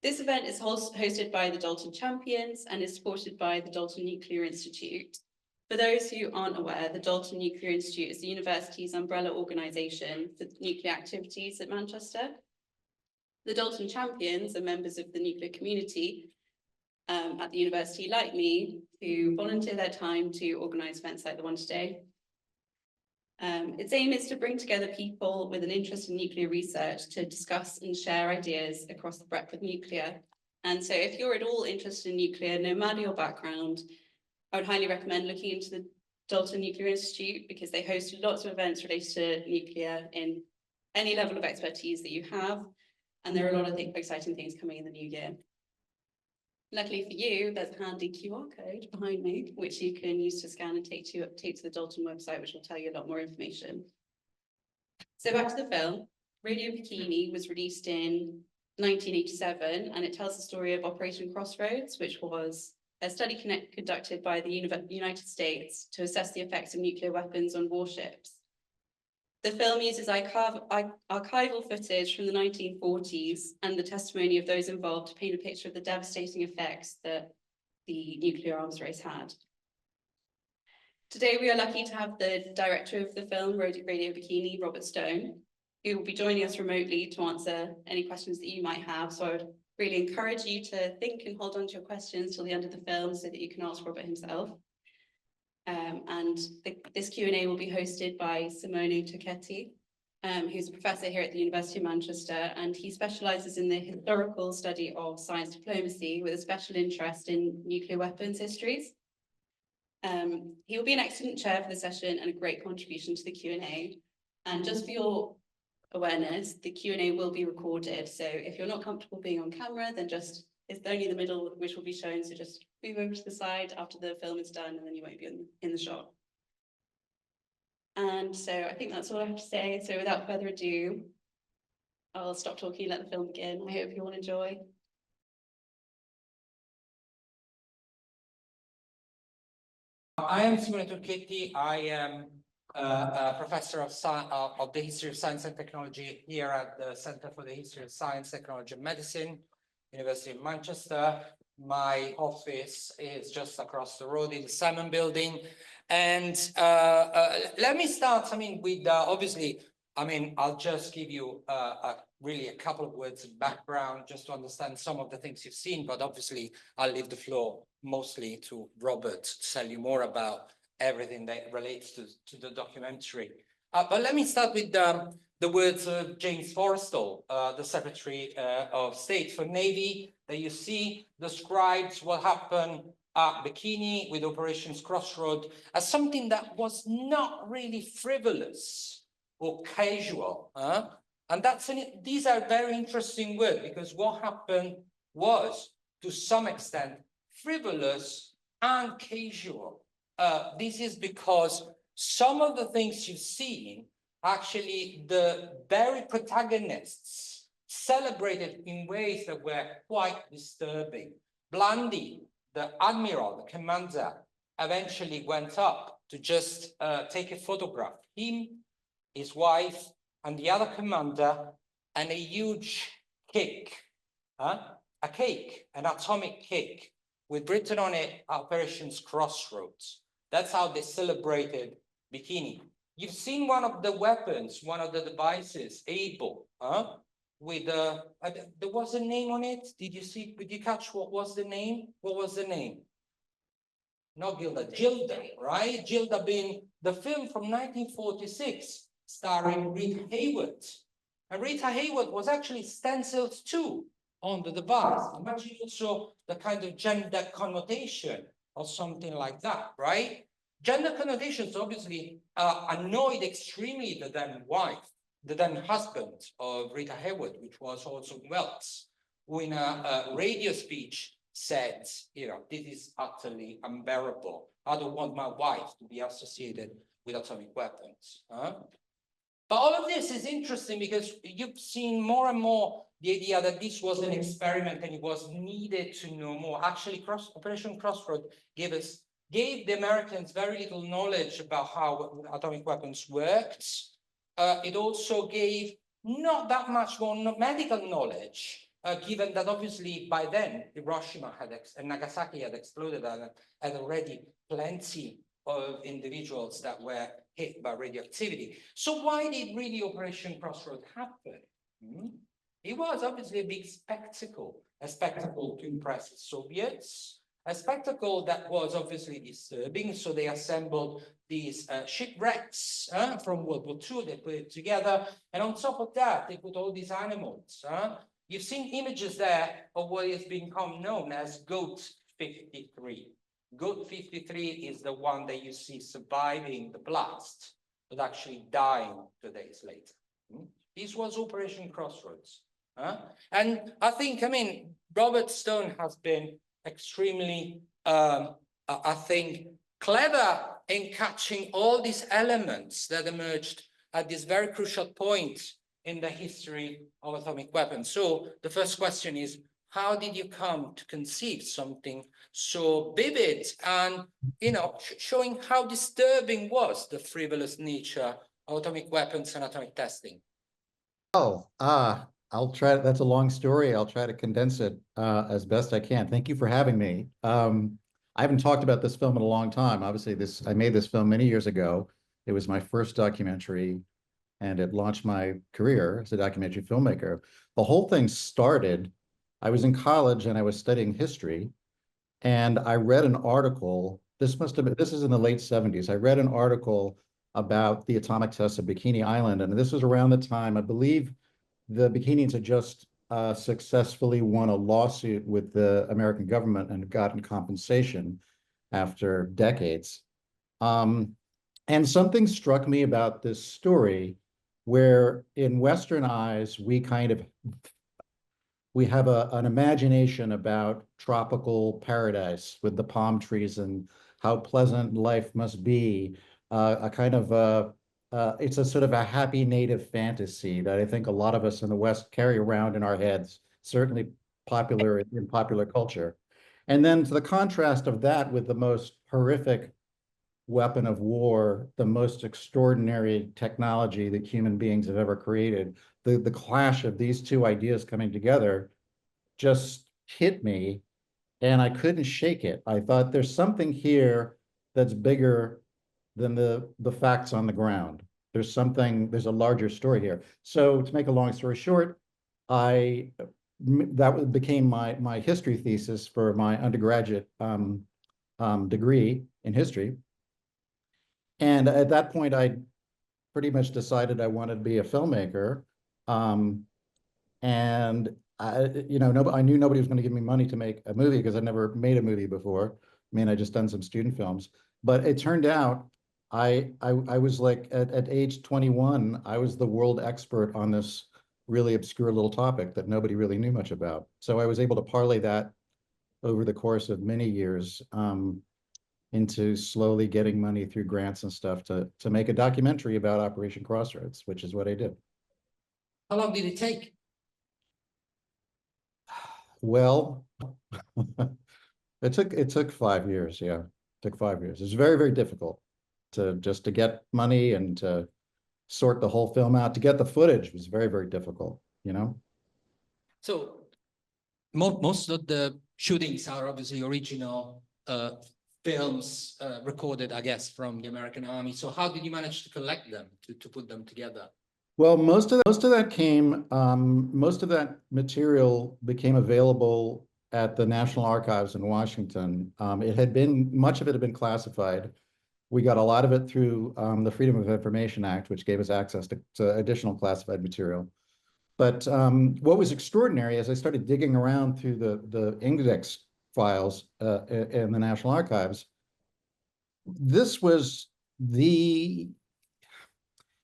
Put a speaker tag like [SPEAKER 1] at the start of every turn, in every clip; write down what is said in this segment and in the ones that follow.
[SPEAKER 1] This event is hosted by the Dalton Champions and is supported by the Dalton Nuclear Institute. For those who aren't aware, the Dalton Nuclear Institute is the university's umbrella organisation for nuclear activities at Manchester. The Dalton Champions are members of the nuclear community at the university, like me, who volunteer their time to organise events like the one today. Its aim is to bring together people with an interest in nuclear research to discuss and share ideas across the breadth of nuclear. And so if you're at all interested in nuclear, no matter your background, I would highly recommend looking into the Dalton Nuclear Institute because they host lots of events related to nuclear in any level of expertise that you have. And there are a lot of exciting things coming in the new year. Luckily for you, there's a handy QR code behind me, which you can use to scan and take to the Dalton website, which will tell you a lot more information. So back to the film. Radio Bikini was released in 1987, and it tells the story of Operation Crossroads, which was a study conducted by the United States to assess the effects of nuclear weapons on warships. The film uses archival footage from the 1940s and the testimony of those involved to paint a picture of the devastating effects that the nuclear arms race had. Today, we are lucky to have the director of the film, Radio Bikini, Robert Stone, who will be joining us remotely to answer any questions that you might have. So I would really encourage you to think and hold on to your questions till the end of the film so that you can ask Robert himself. This Q&A will be hosted by Simone Turchetti, who's a professor here at the University of Manchester, and he specialises in the historical study of science diplomacy with a special interest in nuclear weapons histories. He will be an excellent chair for the session and a great contribution to the Q&A. And just for your awareness, the Q&A will be recorded. So if you're not comfortable being on camera, then just, it's only the middle which will be shown. So just move over to the side after the film is done, and then you won't be in the shot. And so I think that's all I have to say. So without further ado, I'll stop talking and let the film begin. I hope you all enjoy.
[SPEAKER 2] I am Simone Turchetti. I am a professor of the history of science and technology here at the Center for the History of Science, Technology and Medicine, University of Manchester. My office is just across the road in the Simon Building. And let me start, with obviously, I'll just give you really a couple of words of background just to understand some of the things you've seen, but obviously I'll leave the floor mostly to Robert to tell you more about everything that relates to the documentary. But let me start with the words of James Forrestal, the Secretary of State for Navy, that you see describes what happened at Bikini with Operations Crossroad as something that was not really frivolous or casual. And these are very interesting words, because what happened was, to some extent, frivolous and casual. This is because some of the things you've seen, actually, the very protagonists celebrated in ways that were quite disturbing. Blandy, the admiral, the commander, eventually went up to just take a photograph. Him, his wife, and the other commander, and a huge cake, a cake, an atomic cake, with written on it, Operations Crossroads. That's how they celebrated Bikini. You've seen one of the weapons, one of the devices, Able, with there was a name on it. Did you catch what was the name? What was the name? Not Gilda, Gilda, right? Gilda being the film from 1946, starring Rita Hayworth. And Rita Hayworth was actually stenciled too on the device. Imagine also the kind of gender connotation or something like that, right? Gender connotations obviously annoyed extremely the then wife, the then husband of Rita Hayworth, which was Orson Welles, who in a radio speech said, this is utterly unbearable. I don't want my wife to be associated with atomic weapons. But all of this is interesting because you've seen more and more the idea that this was an experiment and it was needed to know more. Actually, Operation Crossroad gave the Americans very little knowledge about how atomic weapons worked. It also gave not that much more medical knowledge given that obviously by then Hiroshima and Nagasaki had exploded and had already plenty of individuals that were hit by radioactivity. So why did really Operation Crossroads happen? It was obviously a big spectacle, a spectacle to impress the Soviets, a spectacle that was obviously disturbing. So they assembled these shipwrecks from World War II, they put it together. And on top of that, they put all these animals. You've seen images there of what has become known as Goat 53. Goat 53 is the one that you see surviving the blast, but actually dying 2 days later. This was Operation Crossroads. And I think, Robert Stone has been extremely, I think, clever in catching all these elements that emerged at this very crucial point in the history of atomic weapons. So the first question is, how did you come to conceive something so vivid and, showing how disturbing was the frivolous nature of atomic weapons and atomic testing?
[SPEAKER 3] I'll try. That's a long story. I'll try to condense it as best I can. Thank you for having me. I haven't talked about this film in a long time. Obviously, I made this film many years ago. It was my first documentary, and it launched my career as a documentary filmmaker. The whole thing started, I was in college and I was studying history, and I read an article. This is in the late 70s. I read an article about the atomic test of Bikini Island, and this was around the time, I believe, the Bikinis had just successfully won a lawsuit with the American government and gotten compensation after decades. And something struck me about this story where in Western eyes, we have an imagination about tropical paradise with the palm trees and how pleasant life must be. It's a sort of a happy native fantasy that I think a lot of us in the West carry around in our heads, certainly popular in popular culture. And then to the contrast of that with the most horrific weapon of war, the most extraordinary technology that human beings have ever created, the clash of these two ideas coming together just hit me, and I couldn't shake it. I thought there's something here that's bigger than the facts on the ground. There's a larger story here. So to make a long story short, that became my history thesis for my undergraduate degree in history. And at that point, I pretty much decided I wanted to be a filmmaker. And I knew nobody was going to give me money to make a movie because I'd never made a movie before. I just done some student films. But it turned out I was like at age 21, I was the world expert on this really obscure little topic that nobody really knew much about. So I was able to parlay that over the course of many years into slowly getting money through grants and stuff to make a documentary about Operation Crossroads, which is what I did.
[SPEAKER 2] How long did it take?
[SPEAKER 3] Well, it took 5 years. Yeah, it took 5 years. It was very, very difficult to get money and to sort the whole film out. To get the footage was very, very difficult,
[SPEAKER 2] So most of the shootings are obviously original films recorded, I guess, from the American Army. So how did you manage to collect them, to put them together?
[SPEAKER 3] Well, most of that material became available at the National Archives in Washington. Much of it had been classified. We got a lot of it through the Freedom of Information Act, which gave us access to additional classified material. But what was extraordinary as I started digging around through the index files in the National Archives,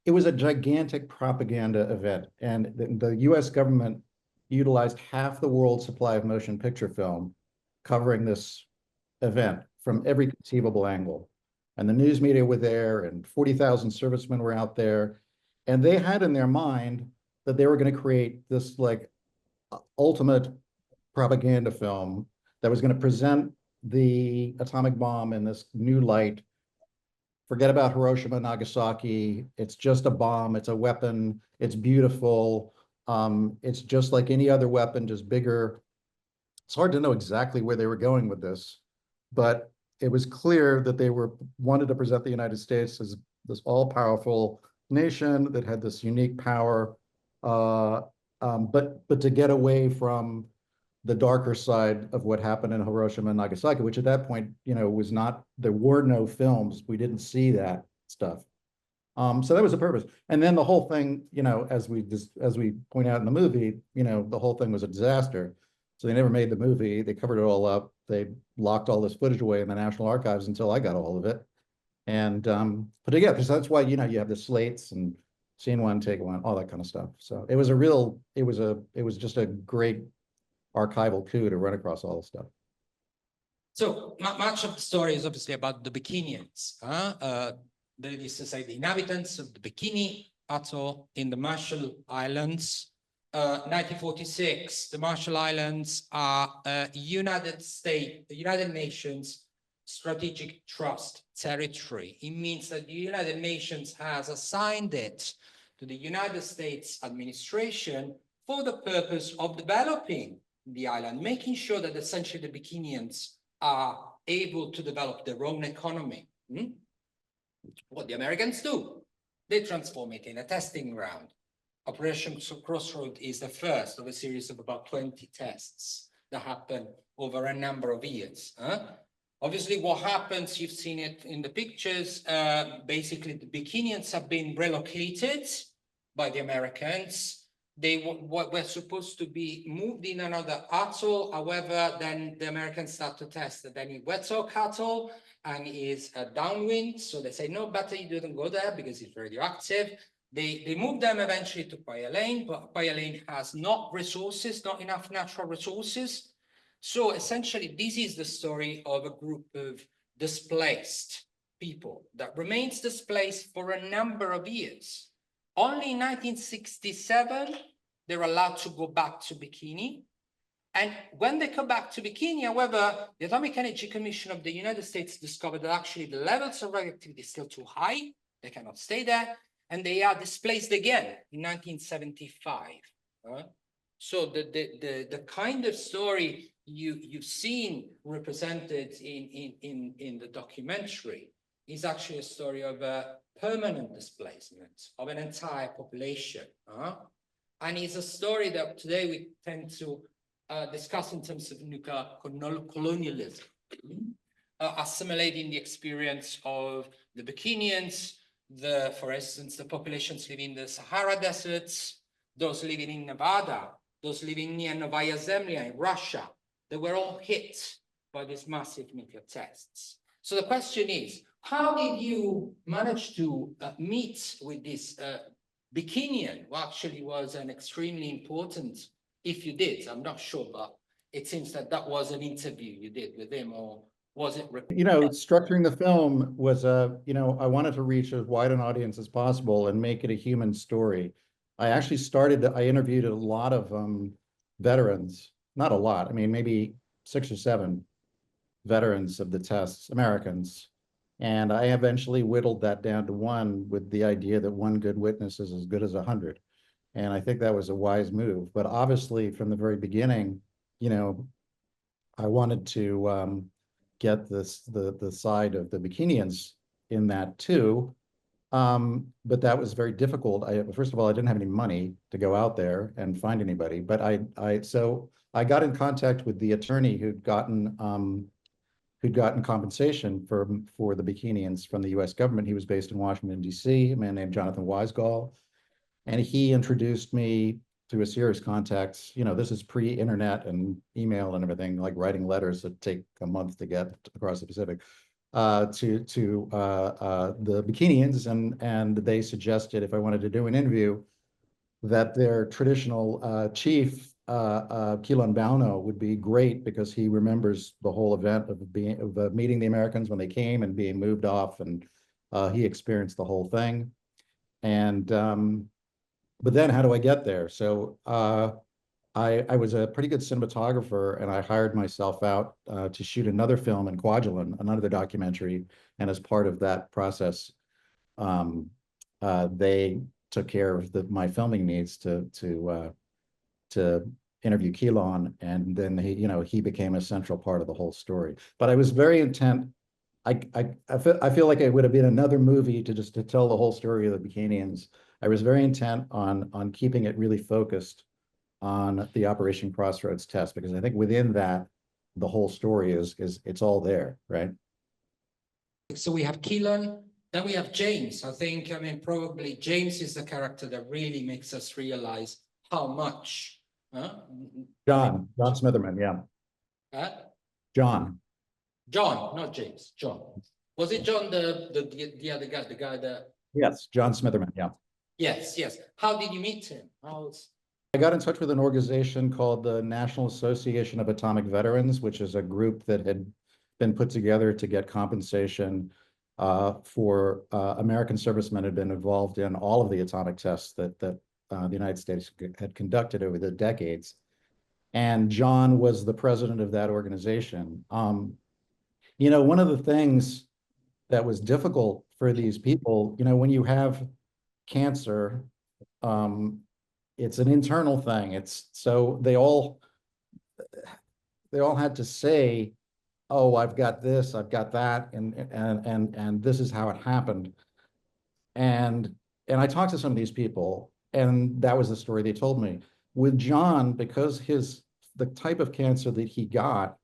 [SPEAKER 3] it was a gigantic propaganda event, and the US government utilized half the world's supply of motion picture film covering this event from every conceivable angle. And the news media were there, and 40,000 servicemen were out there, and they had in their mind that they were going to create this like ultimate propaganda film that was going to present the atomic bomb in this new light. Forget about Hiroshima, Nagasaki. It's just a bomb. It's a weapon. It's beautiful. It's just like any other weapon, just bigger. It's hard to know exactly where they were going with this, but it was clear that they wanted to present the United States as this all-powerful nation that had this unique power, but to get away from the darker side of what happened in Hiroshima and Nagasaki, which at that point, was not, there were no films. We didn't see that stuff. So that was the purpose. And then the whole thing, as we point out in the movie, the whole thing was a disaster. So they never made the movie. They covered it all up. They locked all this footage away in the National Archives until I got a hold of it. And put it together. So that's why, you have the slates and scene one, take one, all that kind of stuff. So it was just a great archival coup to run across all this stuff.
[SPEAKER 2] So much of the story is obviously about the Bikinians. That is to say, the inhabitants of the Bikini atoll in the Marshall Islands. 1946, the Marshall Islands are the United Nations Strategic Trust Territory. It means that the United Nations has assigned it to the United States administration for the purpose of developing the island, making sure that essentially the Bikinians are able to develop their own economy. What the Americans do, they transform it in a testing ground. Operation Crossroad is the first of a series of about 20 tests that happen over a number of years. Obviously, what happens, you've seen it in the pictures, basically the Bikinians have been relocated by the Americans. They were supposed to be moved in another atoll. However, then the Americans start to test that any Wet'suwet'en atoll and is downwind. So they say, no, better you don't go there because it's radioactive. They moved them eventually to Kwajalein, but Kwajalein has not enough natural resources. So essentially, this is the story of a group of displaced people that remains displaced for a number of years. Only in 1967, they're allowed to go back to Bikini. And when they come back to Bikini, however, the Atomic Energy Commission of the United States discovered that actually the levels of radioactivity is still too high. They cannot stay there. And they are displaced again in 1975. So the kind of story you've seen represented in the documentary is actually a story of a permanent displacement of an entire population. And it's a story that today we tend to discuss in terms of nuclear colonialism, assimilating the experience of the Bikinians, for instance, the populations living in the Sahara deserts, those living in Nevada, those living near Novaya Zemlya in Russia, they were all hit by these massive nuclear tests. So the question is, how did you manage to meet with this Bikinian, who actually was an extremely important, if you did, I'm not sure, but it seems that was an interview you did with him, or was it?
[SPEAKER 3] Structuring the film was I wanted to reach as wide an audience as possible and make it a human story. I interviewed a lot of veterans, not a lot, I mean, maybe 6 or 7 veterans of the tests, Americans. And I eventually whittled that down to 1 with the idea that 1 good witness is as good as 100. And I think that was a wise move. But obviously, from the very beginning, I wanted to get the side of the Bikinians in that too. But that was very difficult. First of all, I didn't have any money to go out there and find anybody. But so I got in contact with the attorney who'd gotten compensation for the Bikinians from the U.S. government. He was based in Washington, D.C., a man named Jonathan Weisgall. And he introduced me through a series of contacts. This is pre-internet and email and everything, like writing letters that take a month to get across the Pacific, to the Bikinians. And they suggested if I wanted to do an interview, that their traditional chief, Kilon Bauno, would be great because he remembers the whole event of meeting the Americans when they came and being moved off, and he experienced the whole thing. And but then how do I get there? So I was a pretty good cinematographer, and I hired myself out to shoot another film in Kwajalein, another documentary. And as part of that process, they took care of my filming needs to interview Keelan, and then he became a central part of the whole story. But I was very intent. I feel like it would have been another movie to tell the whole story of the Bikinians. I was very intent on keeping it really focused on the Operation Crossroads test, because I think within that, the whole story is it's all there, right?
[SPEAKER 2] So we have Keelan, then we have James. I mean, probably James is the character that really makes us realize how much.
[SPEAKER 3] John Smitherman, yeah. John,
[SPEAKER 2] not James, John. Was it John, the other guy, the guy that?
[SPEAKER 3] yes, John Smitherman, yeah.
[SPEAKER 2] Yes. How did you meet him?
[SPEAKER 3] I got in touch with an organization called the National Association of Atomic Veterans, which is a group that had been put together to get compensation for American servicemen who had been involved in all of the atomic tests that the United States had conducted over the decades. And John was the president of that organization. One of the things that was difficult for these people, when you have cancer, it's an internal thing. So they all had to say, oh, I've got this, I've got that, and this is how it happened. And I talked to some of these people, and that was the story they told me. With John, because the type of cancer that he got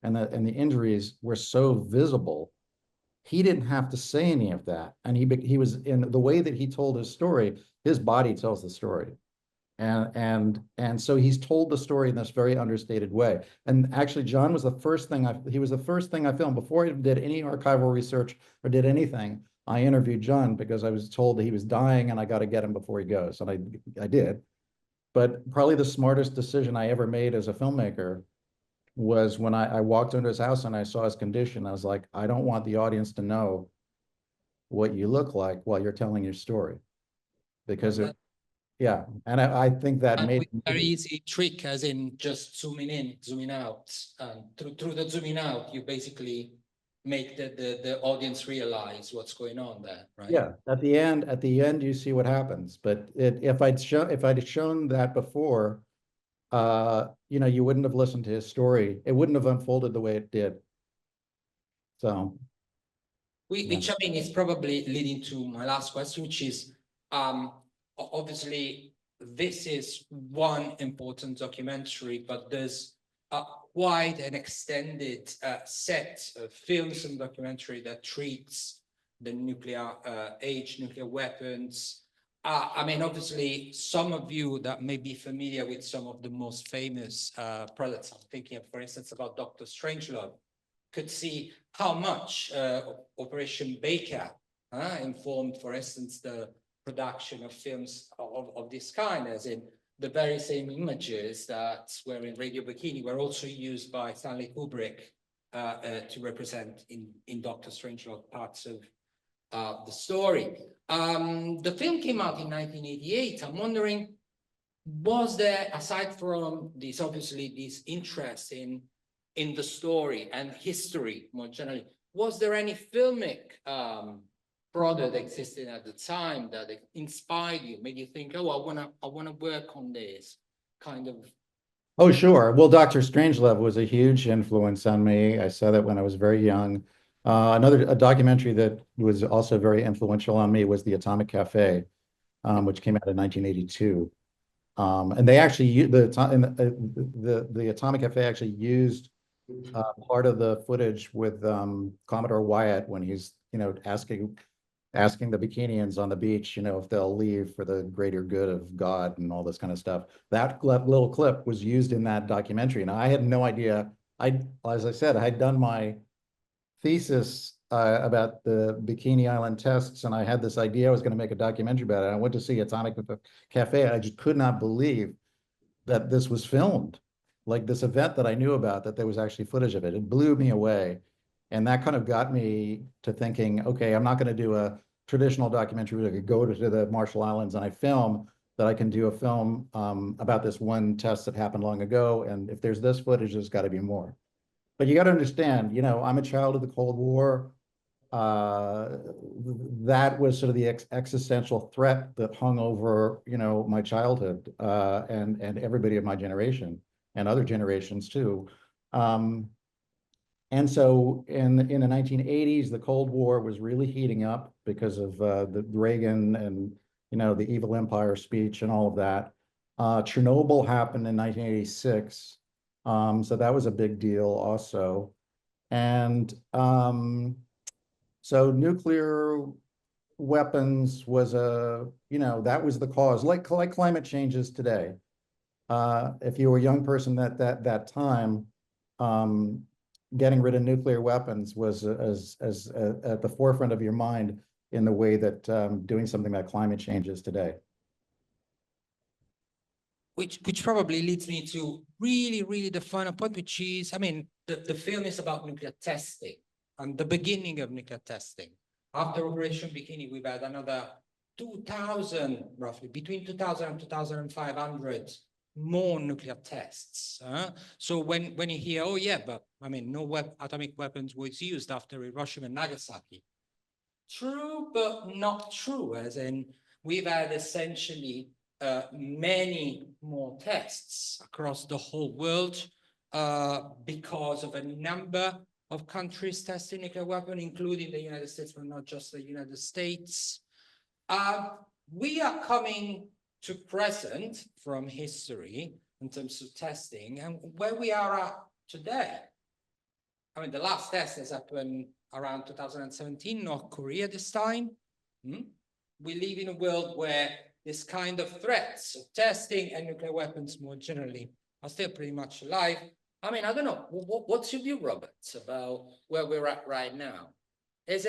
[SPEAKER 3] and the injuries were so visible, he didn't have to say any of that. And he was, in the way that he told his story, his body tells the story. And so he's told the story in this very understated way. And actually, John was the first thing I filmed before I did any archival research or did anything. I interviewed John because I was told that he was dying and I got to get him before he goes. And I did. But probably the smartest decision I ever made as a filmmaker was when I walked into his house and I saw his condition. I was like, I don't want the audience to know what you look like while you're telling your story. Because yeah, and I think that made
[SPEAKER 2] a very easy trick, as in just zooming in, zooming out. Through the zooming out, you basically make the audience realize what's going on there, right?
[SPEAKER 3] Yeah, at the end, you see what happens. But if I'd shown that before, you wouldn't have listened to his story. It wouldn't have unfolded the way it did. So,
[SPEAKER 2] which I mean is probably leading to my last question, which is, obviously this is one important documentary, but there's quite an extended set of films and documentary that treats the nuclear age, nuclear weapons. I mean, obviously, some of you that may be familiar with some of the most famous products, I'm thinking of, for instance, about Dr. Strangelove, could see how much Operation Baker informed, for instance, the production of films of this kind, as in the very same images that were in Radio Bikini were also used by Stanley Kubrick to represent in Dr. Strangelove parts of the story. The film came out in 1988. I'm wondering, was there, aside from this, obviously, this interest in the story and history more generally, was there any filmic product existing at the time that inspired you, made you think, oh, I wanna work on this kind of?
[SPEAKER 3] Oh, sure. Well, Dr. Strangelove was a huge influence on me. I saw that when I was very young. A documentary that was also very influential on me was The Atomic Cafe, which came out in 1982. And they actually the Atomic Cafe actually used part of the footage with Commodore Wyatt when he's asking the Bikinians on the beach, if they'll leave for the greater good of God and all this kind of stuff. That little clip was used in that documentary, and I had no idea. As I said, I had done my thesis about the Bikini Island tests, and I had this idea I was going to make a documentary about it. I went to see Atomic Cafe, and I just could not believe that this was filmed. Like this event that I knew about, that there was actually footage of it. It blew me away. And that kind of got me to thinking, okay, I'm not going to do a traditional documentary where I could go to the Marshall Islands and I film, that I can do a film about this one test that happened long ago. And if there's this footage, there's got to be more. But you got to understand, I'm a child of the Cold War. that was sort of the existential threat that hung over, my childhood, and everybody of my generation and other generations too. And so in the 1980s, the Cold War was really heating up because of the Reagan and the evil empire speech and all of that. Chernobyl happened in 1986, so that was a big deal also. And so nuclear weapons was that was the cause, like climate changes today. If you were a young person at that time, getting rid of nuclear weapons was as at the forefront of your mind in the way that doing something about climate change is today.
[SPEAKER 2] Which probably leads me to really the final point, which is, I mean, the film is about nuclear testing and the beginning of nuclear testing. After Operation Bikini, we've had another 2,000, roughly, between 2,000 and 2,500 more nuclear tests. So when you hear, oh yeah, but I mean, no atomic weapons was used after Hiroshima and Nagasaki. True, but not true, as in we've had essentially many more tests across the whole world because of a number of countries testing nuclear weapons, including the United States, but not just the United States. We are coming to present from history in terms of testing and where we are at today. I mean, the last test has happened around 2017, North Korea this time. We live in a world where this kind of threats of testing and nuclear weapons more generally are still pretty much alive. I mean, I don't know. What's your view, Robert, about where we're at right now?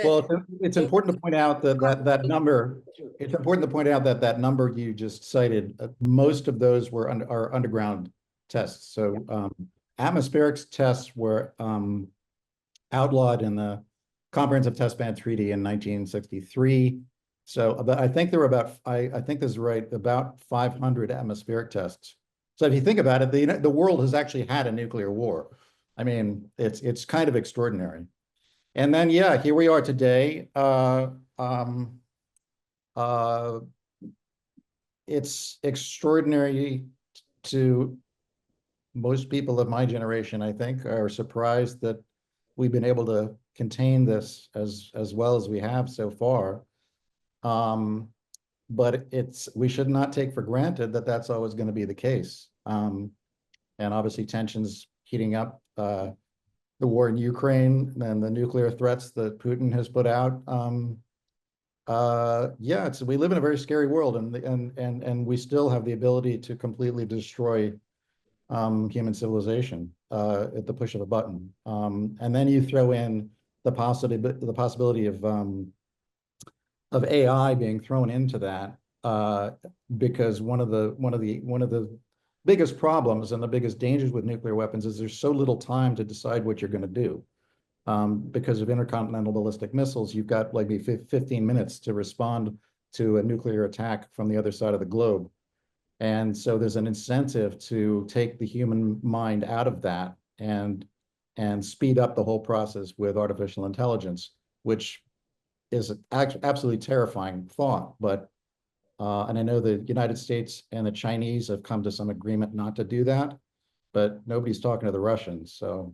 [SPEAKER 3] Well, it's important to point out that number. It's important to point out that number you just cited. Most of those are underground tests. So atmospheric tests were outlawed in the Comprehensive Test Ban Treaty in 1963. So I think there were about, I think this is right, about 500 atmospheric tests. So if you think about it, the world has actually had a nuclear war. I mean, it's kind of extraordinary. And then, yeah, here we are today. It's extraordinary to most people of my generation, I think, are surprised that we've been able to contain this as well as we have so far. But we should not take for granted that that's always going to be the case. And obviously tensions heating up, the war in Ukraine and the nuclear threats that Putin has put out. Yeah, we live in a very scary world, and we still have the ability to completely destroy human civilization at the push of a button. And then you throw in the possibility of AI being thrown into that, because one of the biggest problems and the biggest dangers with nuclear weapons is there's so little time to decide what you're going to do. Because of intercontinental ballistic missiles, you've got like 15 minutes to respond to a nuclear attack from the other side of the globe. And so there's an incentive to take the human mind out of that and speed up the whole process with artificial intelligence, which is an absolutely terrifying thought. But and I know the United States and the Chinese have come to some agreement not to do that, but nobody's talking to the Russians. So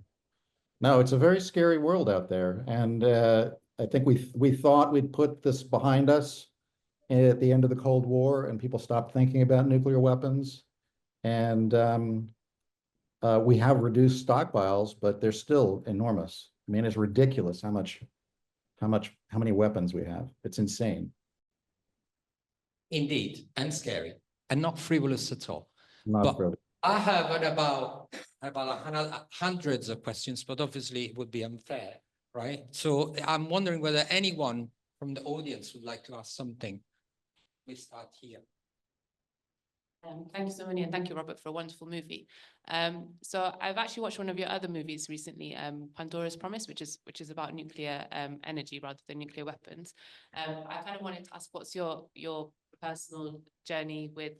[SPEAKER 3] no, it's a very scary world out there. And I think we thought we'd put this behind us at the end of the Cold War, and people stopped thinking about nuclear weapons. And we have reduced stockpiles, but they're still enormous. I mean, it's ridiculous how many weapons we have. It's insane.
[SPEAKER 2] Indeed, and scary, and not frivolous at all.
[SPEAKER 3] Not frivolous.
[SPEAKER 2] I have about hundreds of questions, but obviously it would be unfair, right? So I'm wondering whether anyone from the audience would like to ask something. We start here.
[SPEAKER 4] Thank you, Simone, and thank you, Robert, for a wonderful movie. So I've actually watched one of your other movies recently, Pandora's Promise, which is about nuclear energy rather than nuclear weapons. I kind of wanted to ask, what's your personal journey with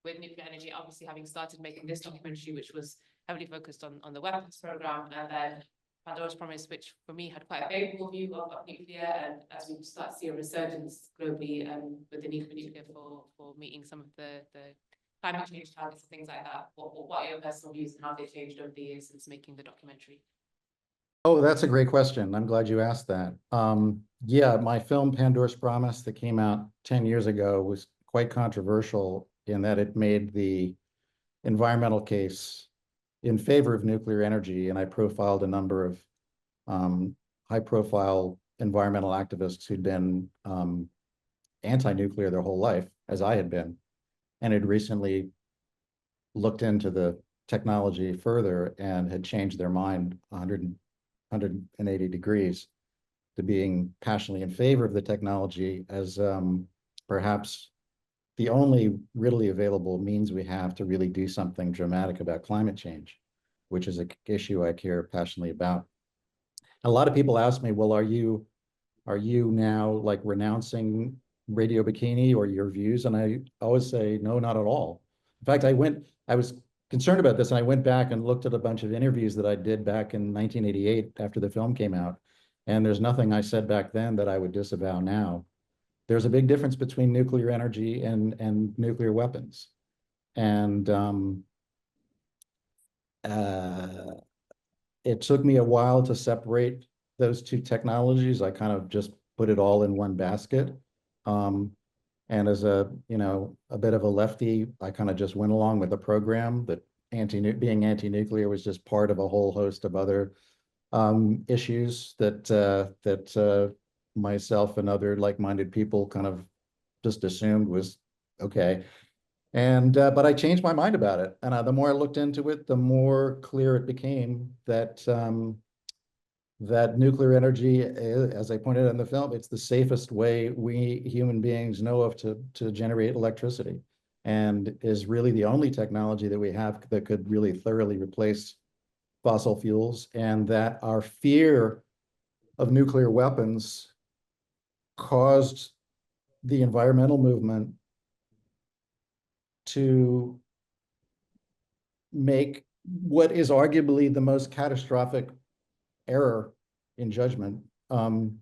[SPEAKER 4] nuclear energy? Obviously, having started making this documentary, which was heavily focused on the weapons program, and then Pandora's Promise, which for me had quite a favorable view of nuclear, and as we start to see a resurgence globally with the need for nuclear for meeting some of the climate change targets and things like that. What are your personal views and how they've changed over the years since making the documentary?
[SPEAKER 3] Oh, that's a great question. I'm glad you asked that. Yeah, my film Pandora's Promise that came out 10 years ago was quite controversial in that it made the environmental case in favor of nuclear energy, and I profiled a number of high-profile environmental activists who'd been anti-nuclear their whole life, as I had been, and had recently looked into the technology further and had changed their mind 180 degrees to being passionately in favor of the technology as perhaps the only readily available means we have to really do something dramatic about climate change, which is an issue I care passionately about. A lot of people ask me, well, are you now like renouncing Radio Bikini or your views? And I always say, no, not at all. In fact, I was concerned about this, and I went back and looked at a bunch of interviews that I did back in 1988 after the film came out. And there's nothing I said back then that I would disavow now. There's a big difference between nuclear energy and nuclear weapons. And it took me a while to separate those two technologies. I kind of just put it all in one basket. And as a bit of a lefty, I kind of just went along with the program that being anti-nuclear was just part of a whole host of other issues that myself and other like-minded people kind of just assumed was okay. And but I changed my mind about it, and the more I looked into it, the more clear it became that that nuclear energy, as I pointed out in the film, it's the safest way we human beings know of to generate electricity, and is really the only technology that we have that could really thoroughly replace fossil fuels, and that our fear of nuclear weapons caused the environmental movement to make what is arguably the most catastrophic error in judgment in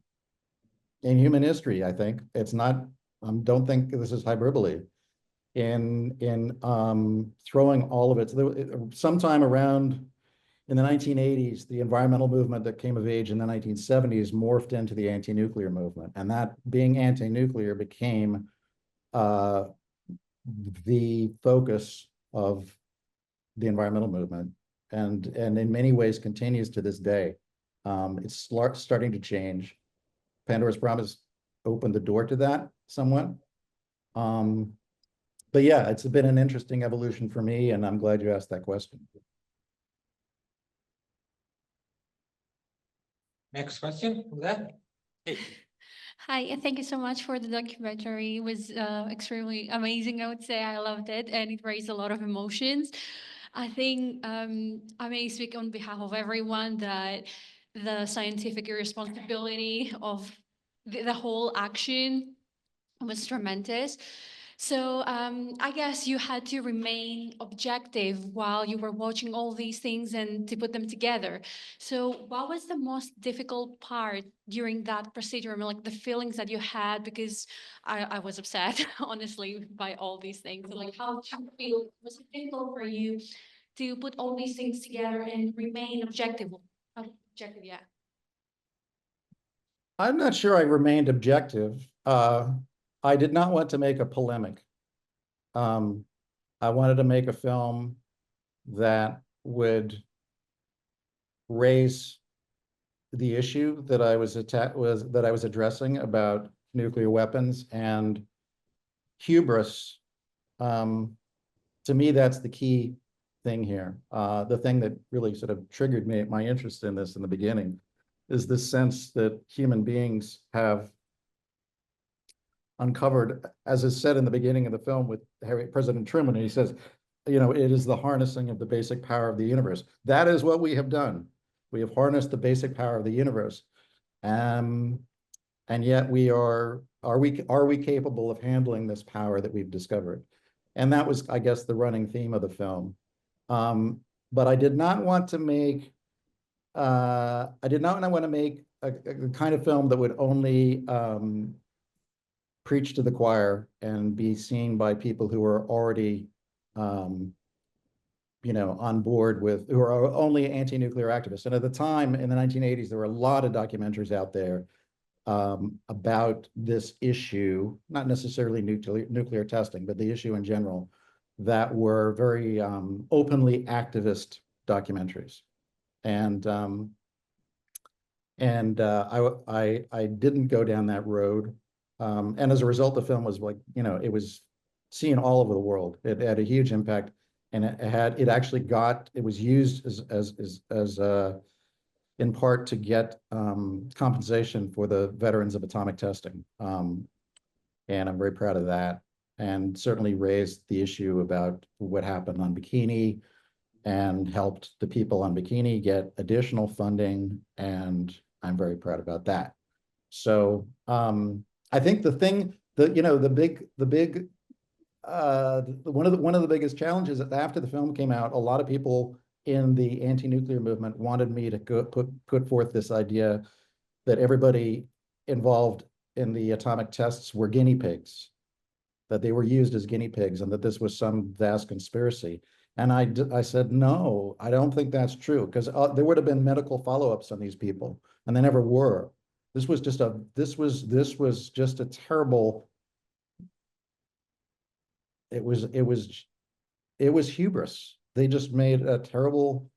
[SPEAKER 3] human history. I think it's not. Don't think this is hyperbole. In throwing all of it, sometime around in the 1980s, the environmental movement that came of age in the 1970s morphed into the anti-nuclear movement, and that being anti-nuclear became the focus of the environmental movement, and in many ways continues to this day. It's starting to change. Pandora's Promise opened the door to that somewhat. But yeah, it's been an interesting evolution for me, and I'm glad you asked that question.
[SPEAKER 2] Next question, that. Hey.
[SPEAKER 5] Hi, and thank you so much for the documentary. It was extremely amazing, I would say. I loved it, and it raised a lot of emotions. I think I may speak on behalf of everyone that the scientific responsibility of the whole action was tremendous. So I guess you had to remain objective while you were watching all these things and to put them together. So what was the most difficult part during that procedure? I mean, like the feelings that you had, because I was upset, honestly, by all these things. So, like, how did you feel? Was it difficult for you to put all these things together and remain objective? Objective, yeah.
[SPEAKER 3] I'm not sure I remained objective. I did not want to make a polemic. I wanted to make a film that would raise the issue that I was addressing about nuclear weapons and hubris. To me, that's the key thing here. The thing that really sort of triggered my interest in this in the beginning is this sense that human beings have uncovered, as is said in the beginning of the film with President Truman, and he says, it is the harnessing of the basic power of the universe. That is what we have done. We have harnessed the basic power of the universe. And yet are we capable of handling this power that we've discovered? And that was, I guess, the running theme of the film. But I did not want to make I did not want to make a kind of film that would only preach to the choir and be seen by people who are already on board with, who are only anti-nuclear activists. And at the time, in the 1980s, there were a lot of documentaries out there about this issue, not necessarily nuclear testing, but the issue in general, that were very openly activist documentaries. And I didn't go down that road. And as a result, the film was like, it was seen all over the world. It had a huge impact, and it was used as in part to get compensation for the veterans of atomic testing. And I'm very proud of that, and certainly raised the issue about what happened on Bikini and helped the people on Bikini get additional funding, and I'm very proud about that. So I think the thing that, one of the biggest challenges that after the film came out, a lot of people in the anti-nuclear movement wanted me to put forth this idea that everybody involved in the atomic tests were guinea pigs, that they were used as guinea pigs, and that this was some vast conspiracy. And I said, no, I don't think that's true, because there would have been medical follow-ups on these people, and they never were. This was just a terrible. It was hubris. They just made a terrible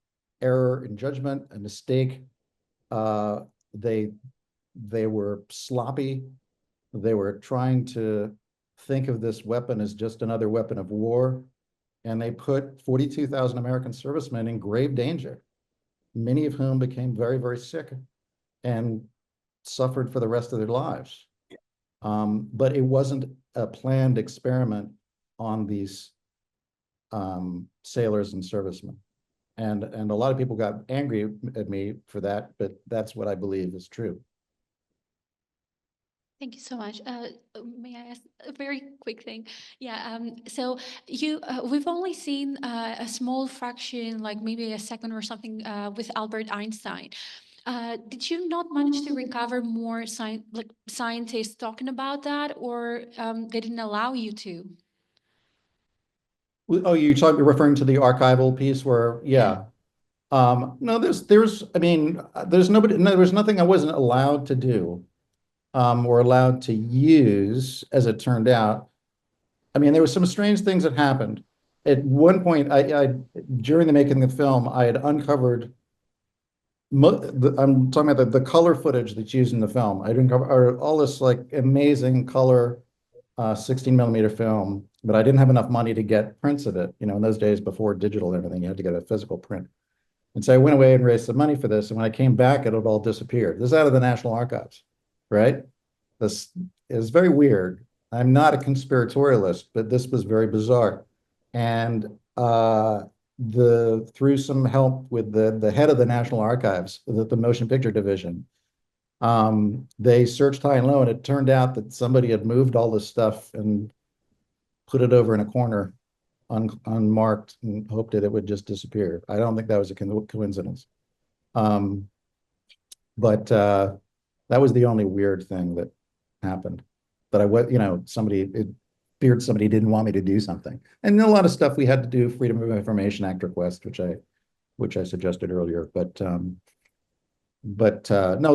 [SPEAKER 3] error in judgment, a mistake. They were sloppy. They were trying to think of this weapon as just another weapon of war. And they put 42,000 American servicemen in grave danger, many of whom became very, very sick and suffered for the rest of their lives. But it wasn't a planned experiment on these sailors and servicemen. And a lot of people got angry at me for that, but that's what I believe is true.
[SPEAKER 5] Thank you so much. May I ask a very quick thing? Yeah. So we've only seen a small fraction, like maybe a second or something, with Albert Einstein. Did you not manage to recover more scientists talking about that, or they didn't allow you to?
[SPEAKER 3] Oh, you're referring to the archival piece where, yeah. No, I mean, there's nothing I wasn't allowed to do, or allowed to use, as it turned out. I mean, there were some strange things that happened. At one point, during the making of the film, I had uncovered, I'm talking about the color footage that's used in the film. I didn't cover all this like amazing color 16 millimeter film, but I didn't have enough money to get prints of it. In those days before digital and everything, you had to get a physical print. And so I went away and raised some money for this. And when I came back, it had all disappeared. This is out of the National Archives, right? This is very weird. I'm not a conspiratorialist, but this was very bizarre. And through some help with the head of the National Archives, the Motion Picture Division, they searched high and low, and it turned out that somebody had moved all this stuff and put it over in a corner unmarked and hoped that it would just disappear. I don't think that was a coincidence. But that was the only weird thing that happened. That it feared somebody didn't want me to do something. And a lot of stuff we had to do, Freedom of Information Act request, which I suggested earlier. But no,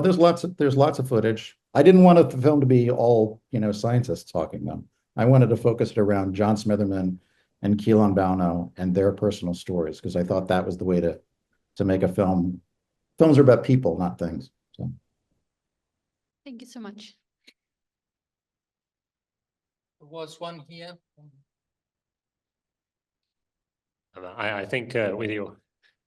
[SPEAKER 3] there's lots of footage. I didn't want the film to be all, scientists talking though. I wanted to focus it around John Smitherman and Keelan Bauno and their personal stories, because I thought that was the way to make a film. Films are about people, not things. So.
[SPEAKER 5] Thank you so much.
[SPEAKER 2] There was one here.
[SPEAKER 6] I think with your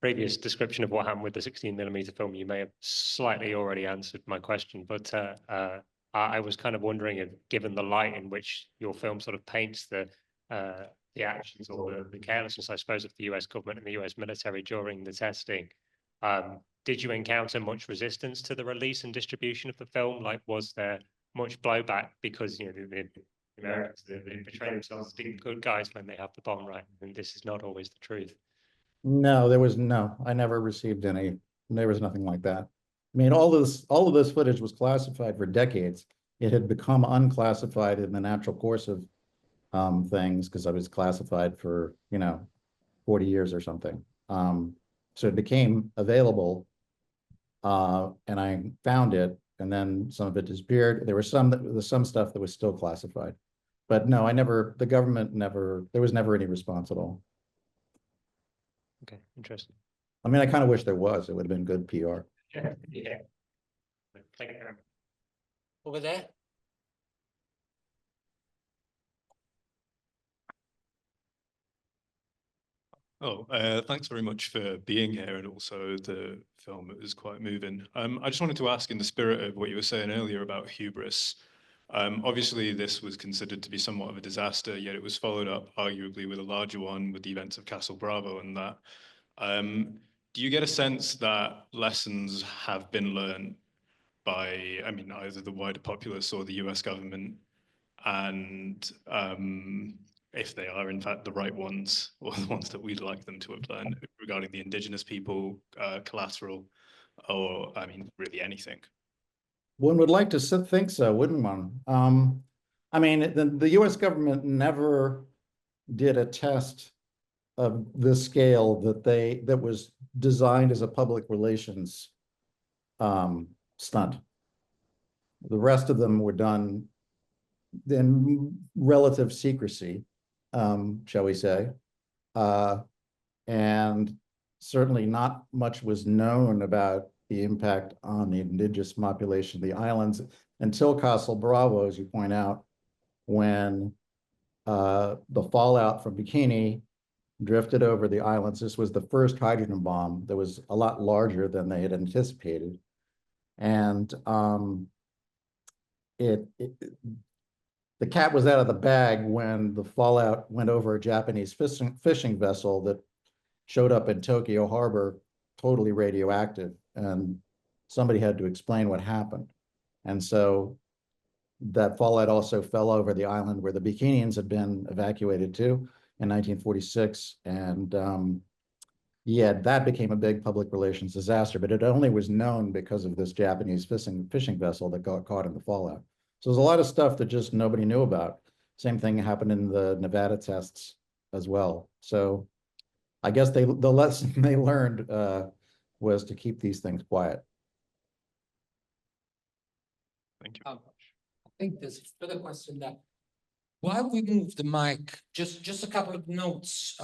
[SPEAKER 6] previous description of what happened with the 16 millimeter film, you may have slightly already answered my question, but I was kind of wondering if, given the light in which your film sort of paints the actions or the carelessness, I suppose, of the US government and the US military during the testing, did you encounter much resistance to the release and distribution of the film? Like, was there much blowback because, the Americans, they portray themselves as being good guys when they have the bomb, right? And this is not always the truth.
[SPEAKER 3] No, I never received any There was nothing like that. I mean, all of this footage was classified for decades. It had become unclassified in the natural course of things because I was classified for, 40 years or something. So it became available, and I found it, and then some of it disappeared. There was some stuff that was still classified. But no, the government there was never any response at all.
[SPEAKER 6] Okay, interesting.
[SPEAKER 3] I mean, I kind of wish there was. It would have been good PR.
[SPEAKER 6] Yeah. Thank you very much.
[SPEAKER 2] Over there?
[SPEAKER 7] Oh, thanks very much for being here, and also the film is quite moving. I just wanted to ask, in the spirit of what you were saying earlier about hubris, obviously this was considered to be somewhat of a disaster, yet it was followed up arguably with a larger one with the events of Castle Bravo and that. Do you get a sense that lessons have been learned by, I mean, either the wider populace or the US government, and if they are in fact the right ones, or the ones that we'd like them to have learned regarding the indigenous people, collateral, or I mean, really anything?
[SPEAKER 3] One would like to think so, wouldn't one? I mean, the US government never did a test of this scale that was designed as a public relations stunt. The rest of them were done in relative secrecy, shall we say. And certainly not much was known about the impact on the indigenous population of the islands until Castle Bravo, as you point out, when the fallout from Bikini drifted over the islands. This was the first hydrogen bomb that was a lot larger than they had anticipated. And the cat was out of the bag when the fallout went over a Japanese fishing vessel that showed up in Tokyo Harbor, totally radioactive. And somebody had to explain what happened. And so that fallout also fell over the island where the Bikinians had been evacuated to in 1946. And yeah, that became a big public relations disaster, but it only was known because of this Japanese fishing vessel that got caught in the fallout. So there's a lot of stuff that just nobody knew about. Same thing happened in the Nevada tests as well. So I guess the lesson they learned was to keep these things quiet.
[SPEAKER 7] Thank you.
[SPEAKER 2] I think there's a further question that while we move the mic, just a couple of notes.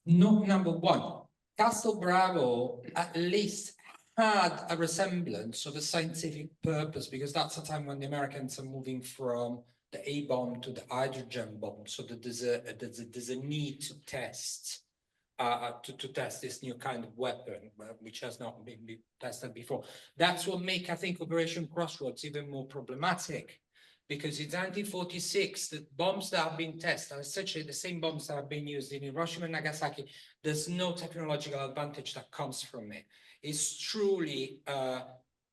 [SPEAKER 2] Note number one, Castle Bravo at least had a resemblance of a scientific purpose, because that's the time when the Americans are moving from the A-bomb to the hydrogen bomb. So that there's a need to test this new kind of weapon, which has not been tested before. That's what makes, I think, Operation Crossroads even more problematic, because in 1946, the bombs that have been tested are essentially the same bombs that have been used in Hiroshima and Nagasaki. There's no technological advantage that comes from it. It's truly a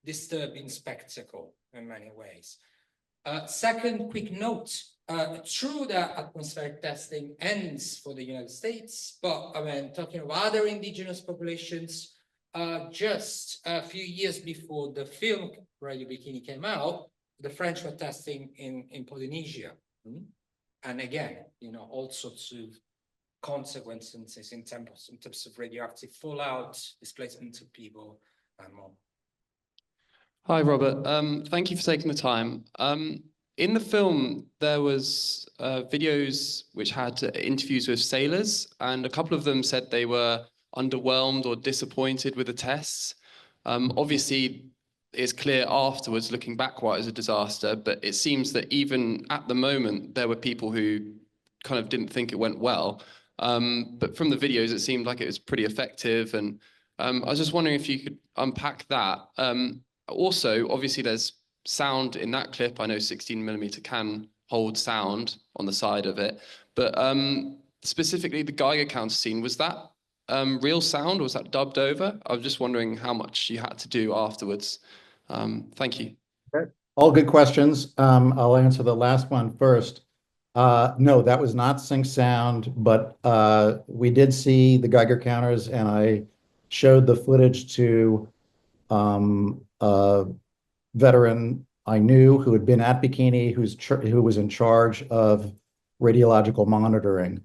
[SPEAKER 2] disturbing spectacle in many ways. Second quick note, true that atmospheric testing ends for the United States, but I mean, talking about other indigenous populations, just a few years before the film Radio Bikini came out, the French were testing in Polynesia. And again, all sorts of consequences in terms of radioactive fallout, displacement of people, and more.
[SPEAKER 8] Hi, Robert. Thank you for taking the time. In the film, there was videos which had interviews with sailors, and a couple of them said they were underwhelmed or disappointed with the tests. Obviously, it's clear afterwards, looking back, why it was a disaster, but it seems that even at the moment, there were people who kind of didn't think it went well. But from the videos, it seemed like it was pretty effective. And I was just wondering if you could unpack that. Also, obviously, there's sound in that clip. I know 16mm can hold sound on the side of it, but specifically the Geiger counter scene, was that real sound, or was that dubbed over? I was just wondering how much you had to do afterwards. Thank you.
[SPEAKER 3] All good questions. I'll answer the last one first. No, that was not sync sound, but we did see the Geiger counters, and I showed the footage to a veteran I knew who had been at Bikini, who was in charge of radiological monitoring.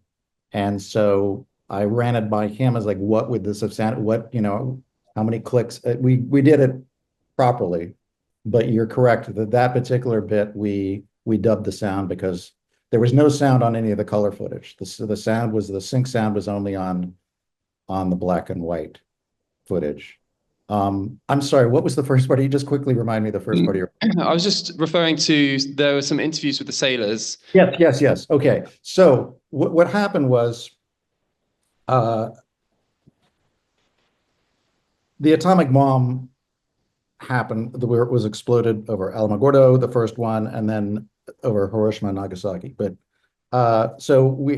[SPEAKER 3] And so I ran it by him as like, what would this have sounded, what, how many clicks? We did it properly, but you're correct that that particular bit, we dubbed the sound because there was no sound on any of the color footage. The sync sound was only on the black and white footage. I'm sorry, what was the first part? You just quickly remind me the first part of your.
[SPEAKER 8] I was just referring to, there were some interviews with the sailors.
[SPEAKER 3] Yes. Okay. So what happened was the atomic bomb happened, where it was exploded over Alamogordo, the first one, and then over Hiroshima and Nagasaki. But so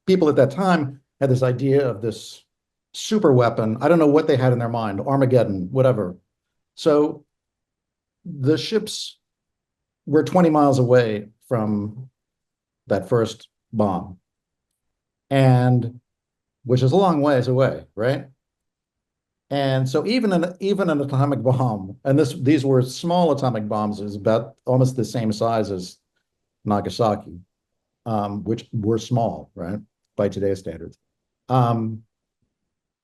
[SPEAKER 3] people at that time had this idea of this super weapon. I don't know what they had in their mind, Armageddon, whatever. So the ships were 20 miles away from that first bomb, and which is a long ways away, right? And so even an atomic bomb, and these were small atomic bombs, is about almost the same size as Nagasaki, which were small, right, by today's standards.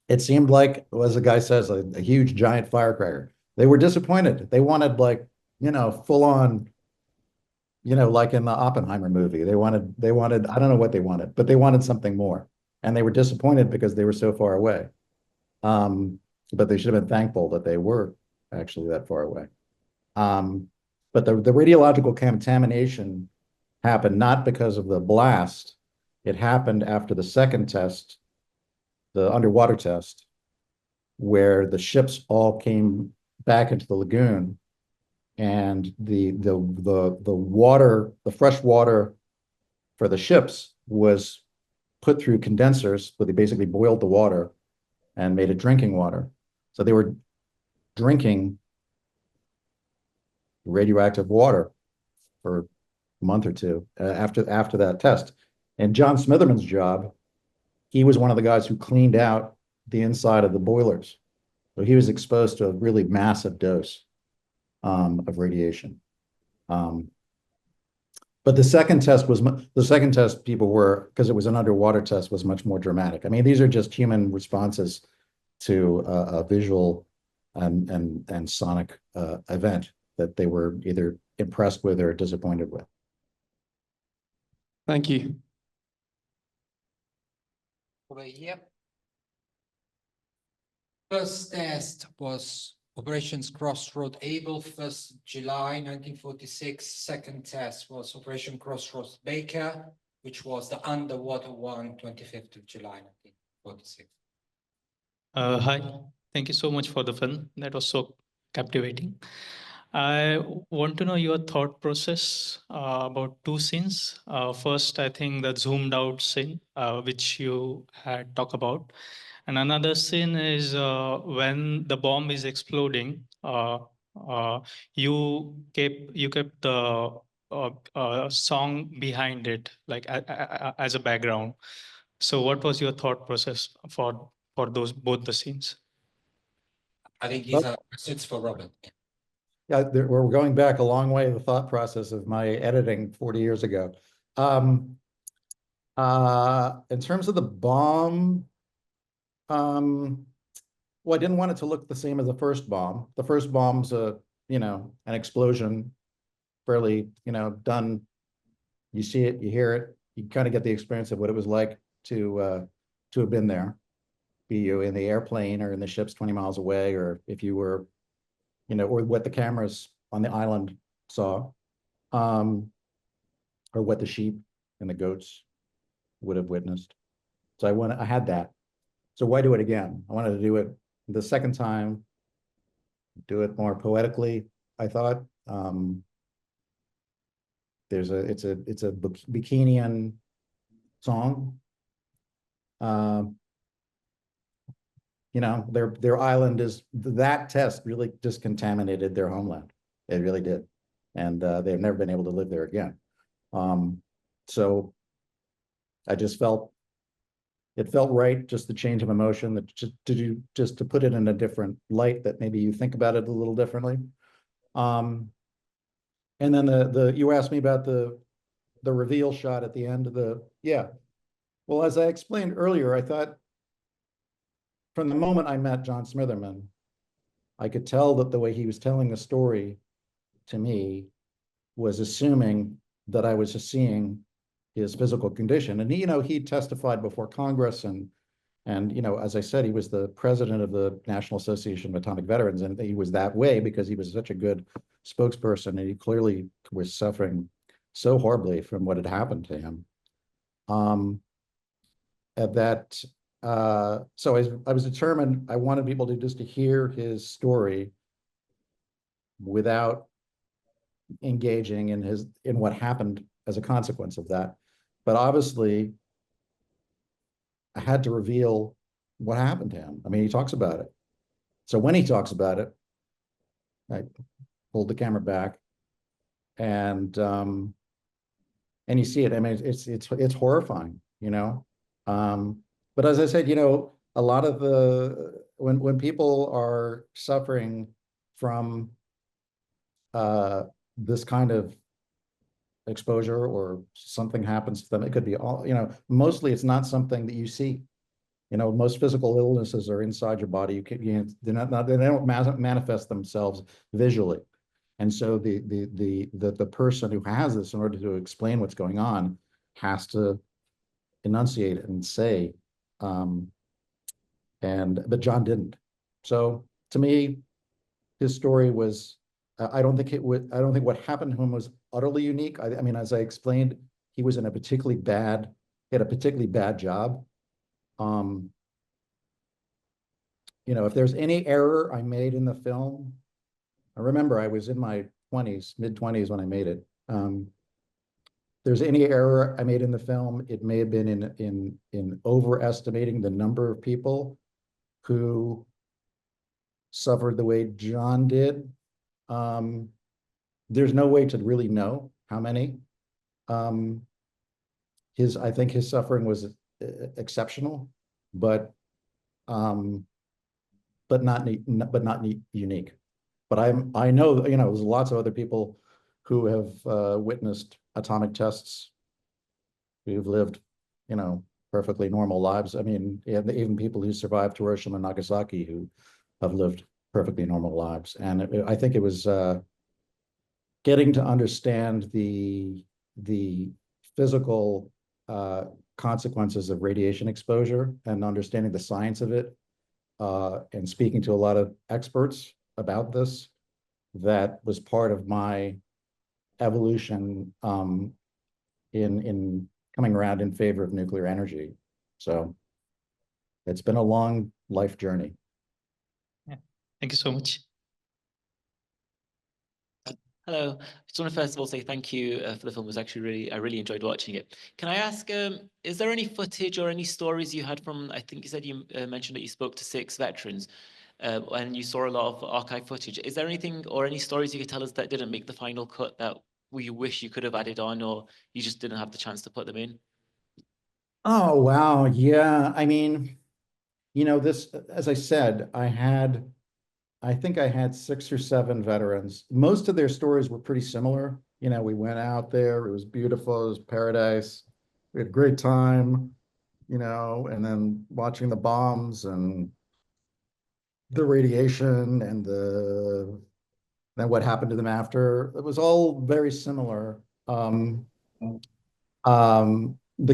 [SPEAKER 3] It seemed like, as the guy says, a huge giant firecracker. They were disappointed. They wanted, like, full on, like in the Oppenheimer movie. They wanted, I don't know what they wanted, but they wanted something more. And they were disappointed because they were so far away. But they should have been thankful that they were actually that far away. But the radiological contamination happened not because of the blast. It happened after the second test, the underwater test, where the ships all came back into the lagoon, and the water, the fresh water for the ships was put through condensers, where they basically boiled the water and made it drinking water. So they were drinking radioactive water for a month or two after that test. And John Smitherman's job, he was one of the guys who cleaned out the inside of the boilers. So he was exposed to a really massive dose of radiation. But the second test people were, because it was an underwater test, was much more dramatic. I mean, these are just human responses to a visual and sonic event that they were either impressed with or disappointed with.
[SPEAKER 8] Thank you.
[SPEAKER 2] Over here. First test was Operations Crossroad Able, 1st July 1946. Second test was Operation Crossroads Baker, which was the underwater one, 25th of July 1946.
[SPEAKER 9] Hi, thank you so much for the film. That was so captivating. I want to know your thought process about two scenes. First, I think the zoomed out scene, which you had talked about. And another scene is when the bomb is exploding, you kept the song behind it, like as a background. So what was your thought process for both the scenes?
[SPEAKER 2] I think these are questions for Robert.
[SPEAKER 3] Yeah, we're going back a long way, the thought process of my editing 40 years ago. In terms of the bomb, well, I didn't want it to look the same as the first bomb. The first bomb's an explosion, fairly, done. You see it, you hear it, you kind of get the experience of what it was like to have been there, be you in the airplane or in the ships 20 miles away, or if you were, or what the cameras on the island saw, or what the sheep and the goats would have witnessed. So I had that. So why do it again? I wanted to do it the second time, do it more poetically, I thought. It's a Bikinian song. Their island is, that test really just contaminated their homeland. It really did. And they've never been able to live there again. So I just felt it felt right, just the change of emotion, that just to put it in a different light, that maybe you think about it a little differently. And then you asked me about the reveal shot at the end of yeah. Well, as I explained earlier, I thought from the moment I met John Smitherman, I could tell that the way he was telling the story to me was assuming that I was just seeing his physical condition. And he testified before Congress, and as I said, he was the president of the National Association of Atomic Veterans, and he was that way because he was such a good spokesperson, and he clearly was suffering so horribly from what had happened to him. So I was determined, I wanted people to hear his story without engaging in what happened as a consequence of that. But obviously, I had to reveal what happened to him. I mean, he talks about it. So when he talks about it, I pulled the camera back, and you see it. I mean, it's horrifying, But as I said, a lot of when people are suffering from this kind of exposure, or something happens to them, it could be all, mostly it's not something that you see. Most physical illnesses are inside your body. They don't manifest themselves visually. And so the person who has this, in order to explain what's going on, has to enunciate it and say, but John didn't. So to me, his story was, I don't think what happened to him was utterly unique. I mean, as I explained, he had a particularly bad job. If there's any error I made in the film, I remember I was in my mid-20s when I made it. There's any error I made in the film, it may have been in overestimating the number of people who suffered the way John did. There's no way to really know how many. I think his suffering was exceptional, but not unique. But I know, there's lots of other people who have witnessed atomic tests, who've lived, perfectly normal lives. I mean, even people who survived Hiroshima and Nagasaki, who have lived perfectly normal lives. And I think it was getting to understand the physical consequences of radiation exposure, and understanding the science of it, and speaking to a lot of experts about this, that was part of my evolution in coming around in favor of nuclear energy. So it's been a long life journey.
[SPEAKER 9] Yeah. Thank you so much.
[SPEAKER 10] Hello. I just want to first of all say thank you for the film. It was actually I really enjoyed watching it. Can I ask, is there any footage or any stories you had from, I think you said you mentioned that you spoke to 6 veterans, and you saw a lot of archive footage. Is there anything or any stories you could tell us that didn't make the final cut that you wish you could have added on, or you just didn't have the chance to put them in?
[SPEAKER 3] Oh, wow. Yeah. I mean, this, as I said, I think I had 6 or 7 veterans. Most of their stories were pretty similar. We went out there, it was beautiful, it was paradise. We had a great time, and then watching the bombs and the radiation and then what happened to them after. It was all very similar. The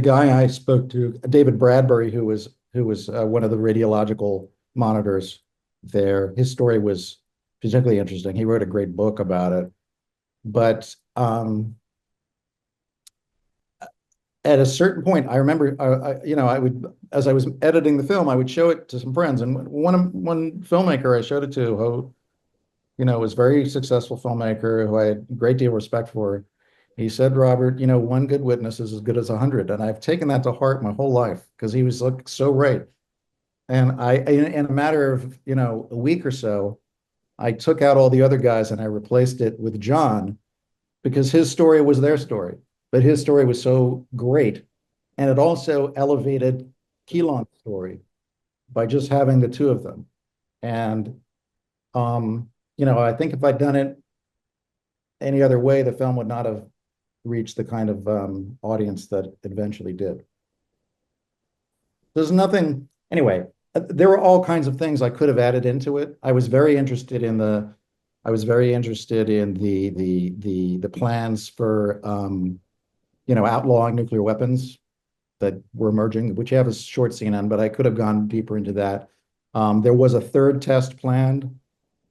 [SPEAKER 3] guy I spoke to, David Bradbury, who was one of the radiological monitors there, his story was particularly interesting. He wrote a great book about it. But at a certain point, I remember, I would, as I was editing the film, I would show it to some friends, and one filmmaker I showed it to, who, was a very successful filmmaker, who I had a great deal of respect for. He said, Robert, one good witness is as good as 100. And I've taken that to heart my whole life, because he was so right. And in a matter of, a week or so, I took out all the other guys and I replaced it with John, because his story was their story, but his story was so great. And it also elevated Keelan story by just having the two of them. And, I think if I'd done it any other way, the film would not have reached the kind of audience that it eventually did. There's nothing, anyway, there were all kinds of things I could have added into it. I was very interested in the plans for outlawing nuclear weapons that were emerging, which you have a short scene on, but I could have gone deeper into that. There was a third test planned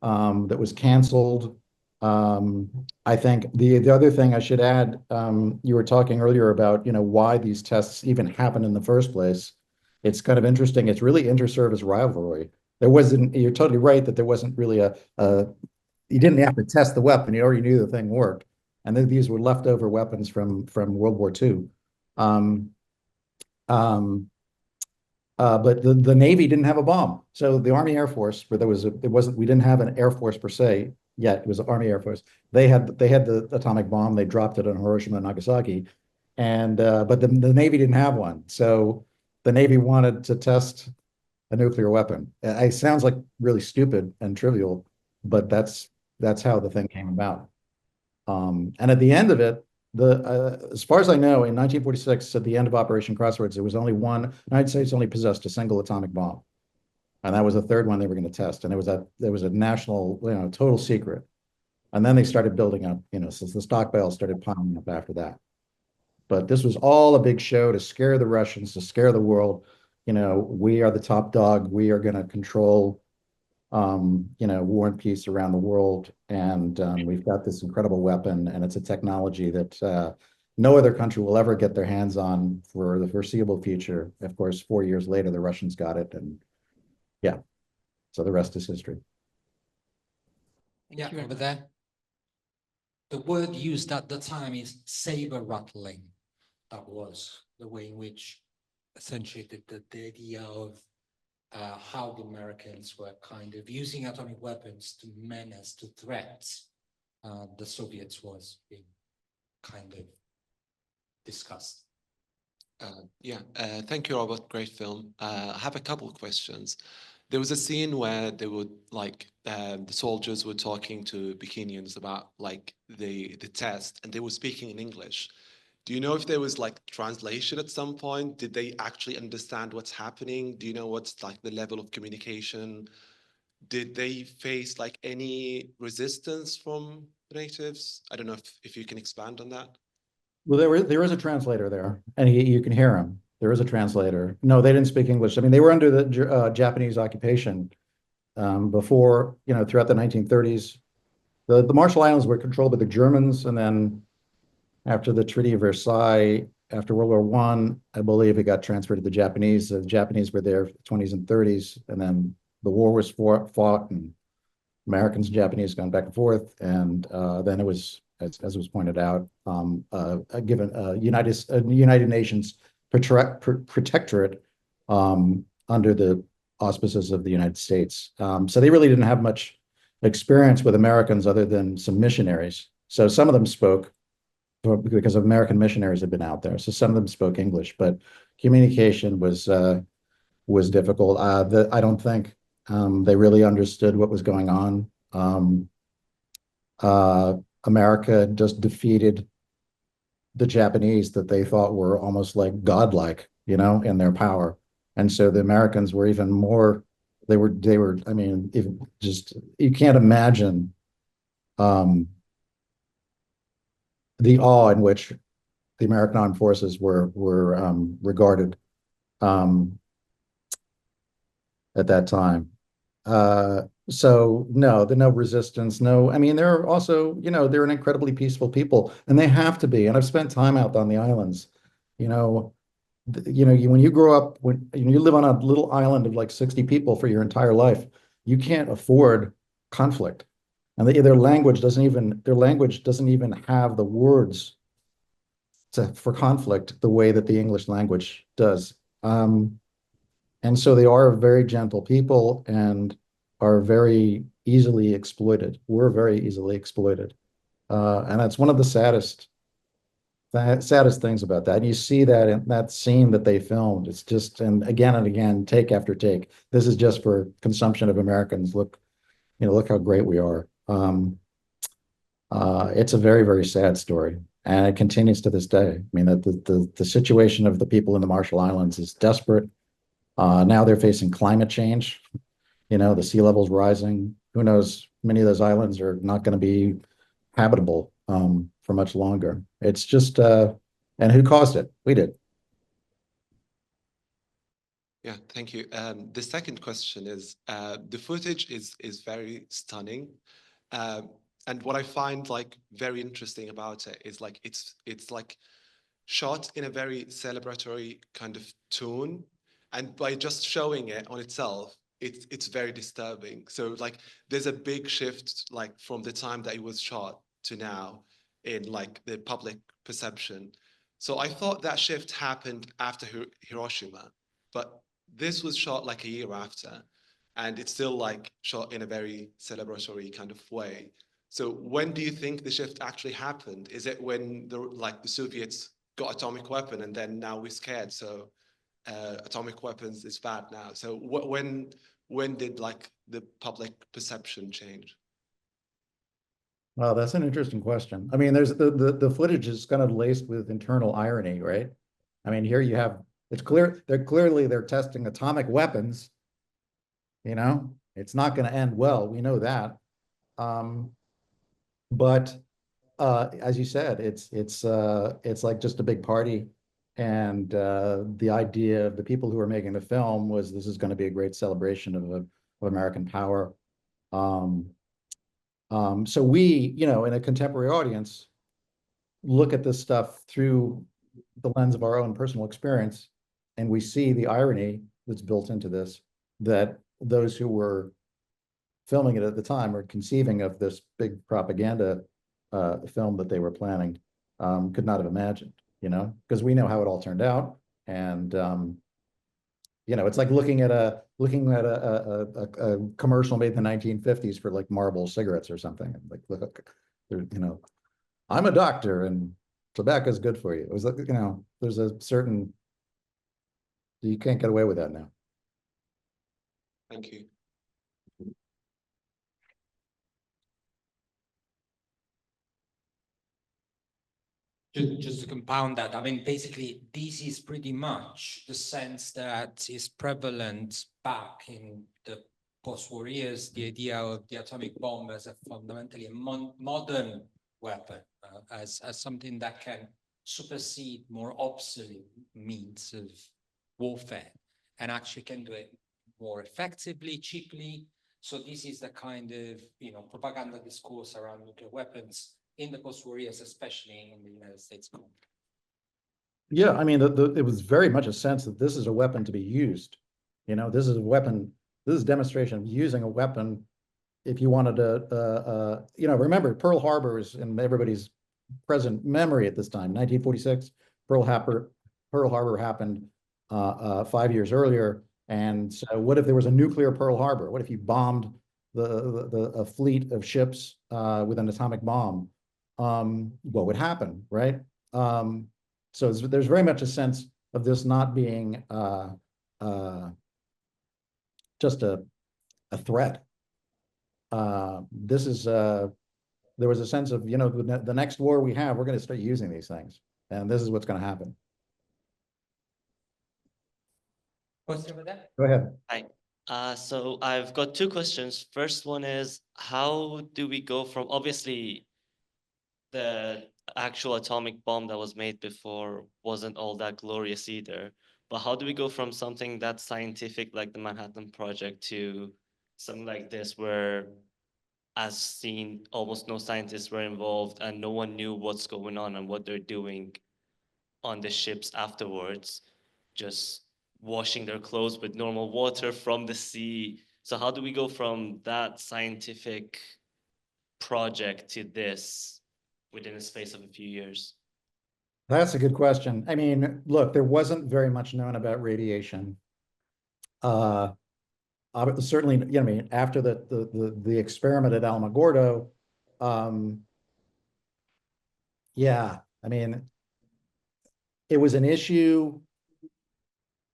[SPEAKER 3] that was canceled. I think the other thing I should add, you were talking earlier about, why these tests even happened in the first place. It's kind of interesting. It's really inter-service rivalry. You're totally right that there wasn't really you didn't have to test the weapon. You already knew the thing worked. And then these were leftover weapons from World War II. But the Navy didn't have a bomb. So the Army Air Force, where we didn't have an Air Force per se yet. It was the Army Air Force. They had the atomic bomb. They dropped it on Hiroshima and Nagasaki. And but the Navy didn't have one. So the Navy wanted to test a nuclear weapon. It sounds like really stupid and trivial, but that's how the thing came about. And at the end of it, as far as I know, in 1946, at the end of Operation Crossroads, there was only one. The United States only possessed a single atomic bomb, and that was the third one they were going to test. And there was a national, total secret. And then they started building up, since the stockpiles started piling up after that. But this was all a big show to scare the Russians, to scare the world. We are the top dog. We are going to control, war and peace around the world. And we've got this incredible weapon, and it's a technology that no other country will ever get their hands on for the foreseeable future. Of course, 4 years later, the Russians got it, and yeah, so the rest is history.
[SPEAKER 2] Yeah, over there. The word used at the time is saber rattling. That was the way in which essentially the idea of how the Americans were kind of using atomic weapons to menace, to threat the Soviets was being kind of discussed.
[SPEAKER 11] Thank you, Robert. Great film. I have a couple of questions. There was a scene where they would the soldiers were talking to Bikinians about the test, and they were speaking in English. Do you know if there was translation at some point? Did they actually understand what's happening? Do you know what's the level of communication? Did they face any resistance from natives? I don't know if you can expand on that.
[SPEAKER 3] Well, there is a translator there, and you can hear him. There is a translator. No, they didn't speak English. I mean, they were under the Japanese occupation before, throughout the 1930s. The Marshall Islands were controlled by the Germans, and then after the Treaty of Versailles, after World War I believe it got transferred to the Japanese. The Japanese were there for the 20s and 30s, and then the war was fought, and Americans and Japanese gone back and forth, and then it was, as was pointed out, given United Nations protectorate under the auspices of the United States. So they really didn't have much experience with Americans other than some missionaries. So some of them spoke, because American missionaries had been out there. So some of them spoke English, but communication was difficult. I don't think they really understood what was going on. America just defeated the Japanese that they thought were almost like godlike, in their power. And so the Americans were even more, they were, I mean, you can't imagine the awe in which the American armed forces were regarded at that time. So no, there's no resistance. No, I mean, they're also, they're an incredibly peaceful people, and they have to be. And I've spent time out on the islands. When you grow up, when you live on a little island of 60 people for your entire life, you can't afford conflict. And their language doesn't even have the words for conflict the way that the English language does. And so they are very gentle people and are very easily exploited. We're very easily exploited. And that's one of the saddest saddest things about that. And you see that in that scene that they filmed. It's just, and again, take after take. This is just for consumption of Americans. Look, look how great we are. It's a very, very sad story, and it continues to this day. I mean, the situation of the people in the Marshall Islands is desperate. Now they're facing climate change. The sea level's rising. Who knows? Many of those islands are not going to be habitable for much longer. It's just, and who caused it? We did.
[SPEAKER 11] Yeah, thank you. The second question is, the footage is very stunning. And what I find like very interesting about it is like it's like shot in a very celebratory kind of tone. And by just showing it on itself, it's very disturbing. So like there's a big shift like from the time that it was shot to now in like the public perception. So I thought that shift happened after Hiroshima, but this was shot like a year after, and it's still like shot in a very celebratory kind of way. So when do you think the shift actually happened? Is it when the Soviets got atomic weapon and then now we're scared, so atomic weapons is bad now? So when did like the public perception change?
[SPEAKER 3] Well, that's an interesting question. I mean, there's the footage is kind of laced with internal irony, right? I mean, here you have, it's clear they're testing atomic weapons. It's not going to end well. We know that. But as you said, it's like just a big party. And the idea of the people who are making the film was this is going to be a great celebration of American power. So we, in a contemporary audience, look at this stuff through the lens of our own personal experience, and we see the irony that's built into this, that those who were filming it at the time or conceiving of this big propaganda film that they were planning could not have imagined, because we know how it all turned out. And it's like looking at a commercial made in the 1950s for like Marlboro cigarettes or something. Like, look, I'm a doctor and tobacco is good for you. It was like, there's a certain, you can't get away with that now.
[SPEAKER 11] Thank you.
[SPEAKER 2] Just to compound that, I mean, basically, this is pretty much the sense that is prevalent back in the post-war years, the idea of the atomic bomb as a fundamentally modern weapon, as something that can supersede more obsolete means of warfare and actually can do it more effectively, cheaply. So this is the kind of, propaganda discourse around nuclear weapons in the post-war years, especially in the United States.
[SPEAKER 3] Yeah, I mean, it was very much a sense that this is a weapon to be used. This is a weapon. This is a demonstration of using a weapon. If you wanted to, remember Pearl Harbor is in everybody's present memory at this time. 1946, Pearl Harbor happened 5 years earlier. And so, what if there was a nuclear Pearl Harbor? What if you bombed a fleet of ships with an atomic bomb? What would happen, right? So there's very much a sense of this not being just a threat. This is there was a sense of, the next war we have, we're going to start using these things, and this is what's going to happen. Go ahead.
[SPEAKER 12] Hi. So I've got two questions. First one is, how do we go from, obviously, the actual atomic bomb that was made before wasn't all that glorious either, but how do we go from something that's scientific like the Manhattan Project to something like this where, as seen, almost no scientists were involved and no one knew what's going on and what they're doing on the ships afterwards, just washing their clothes with normal water from the sea? So how do we go from that scientific project to this within a space of a few years?
[SPEAKER 3] That's a good question. I mean, look, there wasn't very much known about radiation. Certainly, I mean, after the experiment at Alamogordo, yeah, I mean, it was an issue,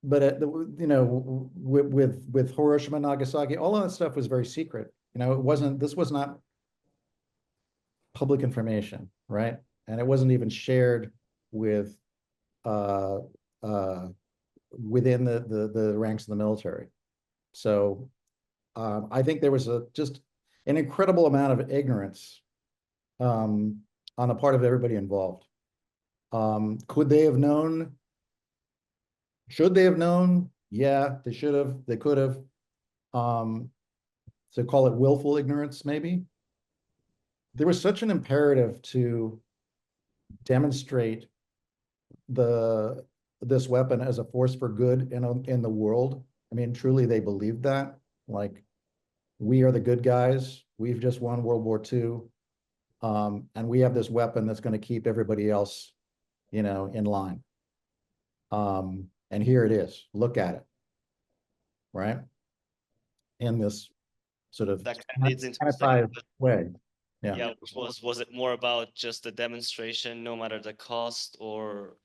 [SPEAKER 3] but you know, with Hiroshima, Nagasaki, all of that stuff was very secret. You know, it wasn't. This was not public information, right? And it wasn't even shared with uh, uh, within the ranks of the military. So I think there was just an incredible amount of ignorance on the part of everybody involved. Could they have known? Should they have known? Yeah, they should have. They could have. So call it willful ignorance, maybe. There was such an imperative to demonstrate this weapon as a force for good in the world. I mean, truly, they believed that. Like, we are the good guys. We've just won World War II, and we have this weapon that's going to keep everybody else, you know, in line. And here it is. Look at it, right? In this sort of
[SPEAKER 12] That kind of leads into the second
[SPEAKER 3] sanitized way. Yeah.
[SPEAKER 12] Yeah, was it more about just the demonstration, no matter the cost, or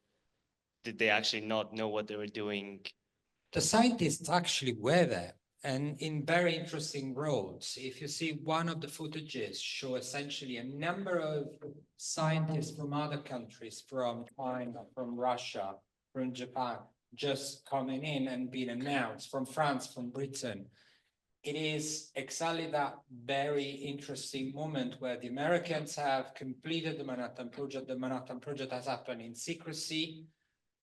[SPEAKER 12] did they actually not know what they were doing?
[SPEAKER 2] The scientists actually were there and in very interesting roles. If you see one of the footages show essentially a number of scientists from other countries, from China, from Russia, from Japan, just coming in and being announced, from France, from Britain. It is exactly that very interesting moment where the Americans have completed the Manhattan Project. The Manhattan Project has happened in secrecy.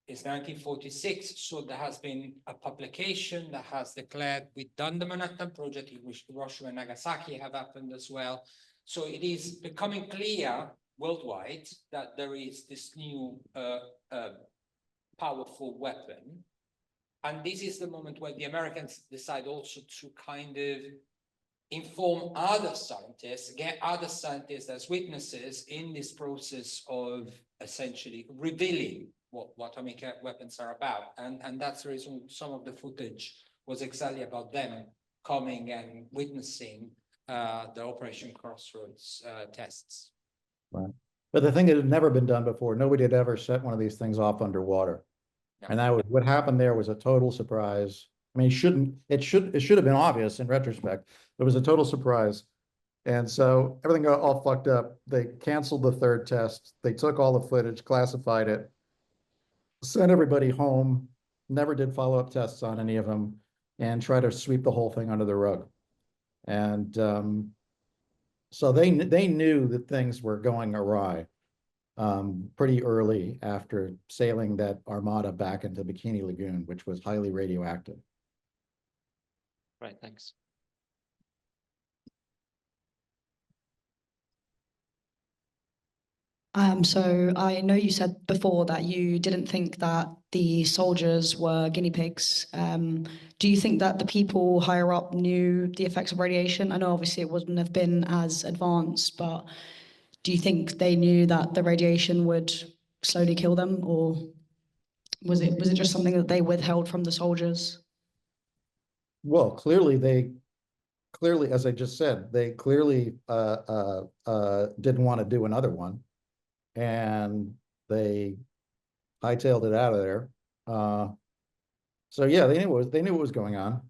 [SPEAKER 2] It's 1946, so there has been a publication that has declared we've done the Manhattan Project, in which Hiroshima and Nagasaki have happened as well. So it is becoming clear worldwide that there is this new powerful weapon. And this is the moment where the Americans decide also to kind of inform other scientists, get other scientists as witnesses in this process of essentially revealing what atomic weapons are about. And that's the reason some of the footage was exactly about them coming and witnessing the Operation Crossroads tests.
[SPEAKER 3] Right. But the thing that had never been done before, nobody had ever set one of these things off underwater. And that was what happened there was a total surprise. I mean, it should have been obvious in retrospect. It was a total surprise. And so everything got all fucked up. They canceled the third test. They took all the footage, classified it, sent everybody home, never did follow-up tests on any of them, and tried to sweep the whole thing under the rug. And so they knew that things were going awry pretty early after sailing that armada back into Bikini Lagoon, which was highly radioactive.
[SPEAKER 12] Right, thanks.
[SPEAKER 13] So I know you said before that you didn't think that the soldiers were guinea pigs. Do you think that the people higher up knew the effects of radiation? I know obviously it wouldn't have been as advanced, but do you think they knew that the radiation would slowly kill them, or was it just something that they withheld from the soldiers?
[SPEAKER 3] Well, clearly, as I just said, they clearly didn't want to do another one, and they hightailed it out of there. So yeah, they knew what was going on.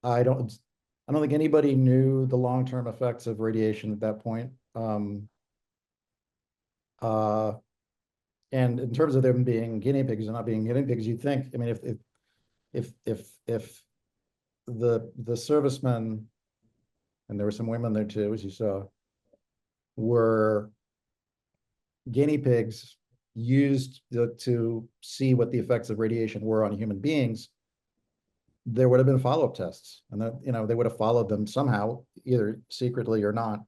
[SPEAKER 3] I don't think anybody knew the long-term effects of radiation at that point. And in terms of them being guinea pigs or not being guinea pigs, you'd think, I mean, if the servicemen, and there were some women there too, as you saw, were guinea pigs used to see what the effects of radiation were on human beings, there would have been follow-up tests, and that, you know, they would have followed them somehow, either secretly or not,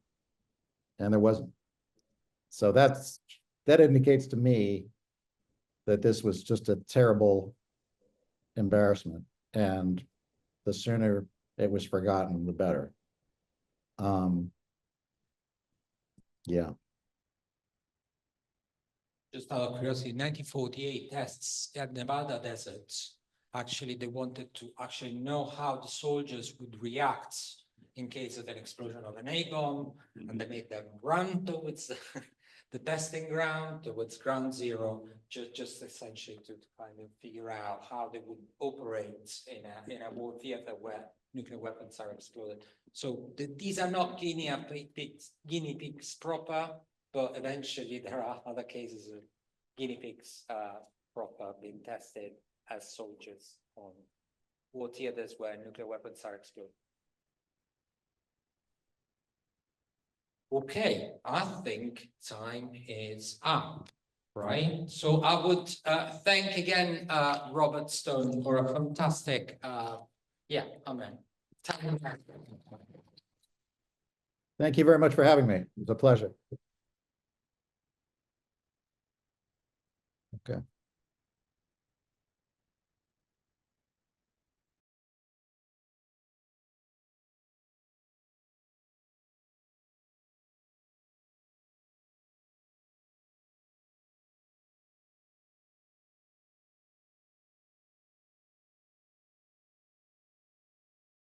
[SPEAKER 3] and there wasn't. So that indicates to me that this was just a terrible embarrassment, and the sooner it was forgotten, the better. Yeah.
[SPEAKER 2] Just out of curiosity, 1948 tests at Nevada deserts, actually they wanted to actually know how the soldiers would react in case of an explosion of an A-bomb, and they made them run towards the testing ground towards ground zero, just essentially to kind of figure out how they would operate in a war theater where nuclear weapons are exploded. So these are not guinea pigs proper, but eventually there are other cases of guinea pigs proper being tested as soldiers on war theaters where nuclear weapons are exploded. Okay, I think time is up, right? So I would thank again Robert Stone for a fantastic, amen.
[SPEAKER 3] Thank you very much for having me. It was a pleasure. Okay.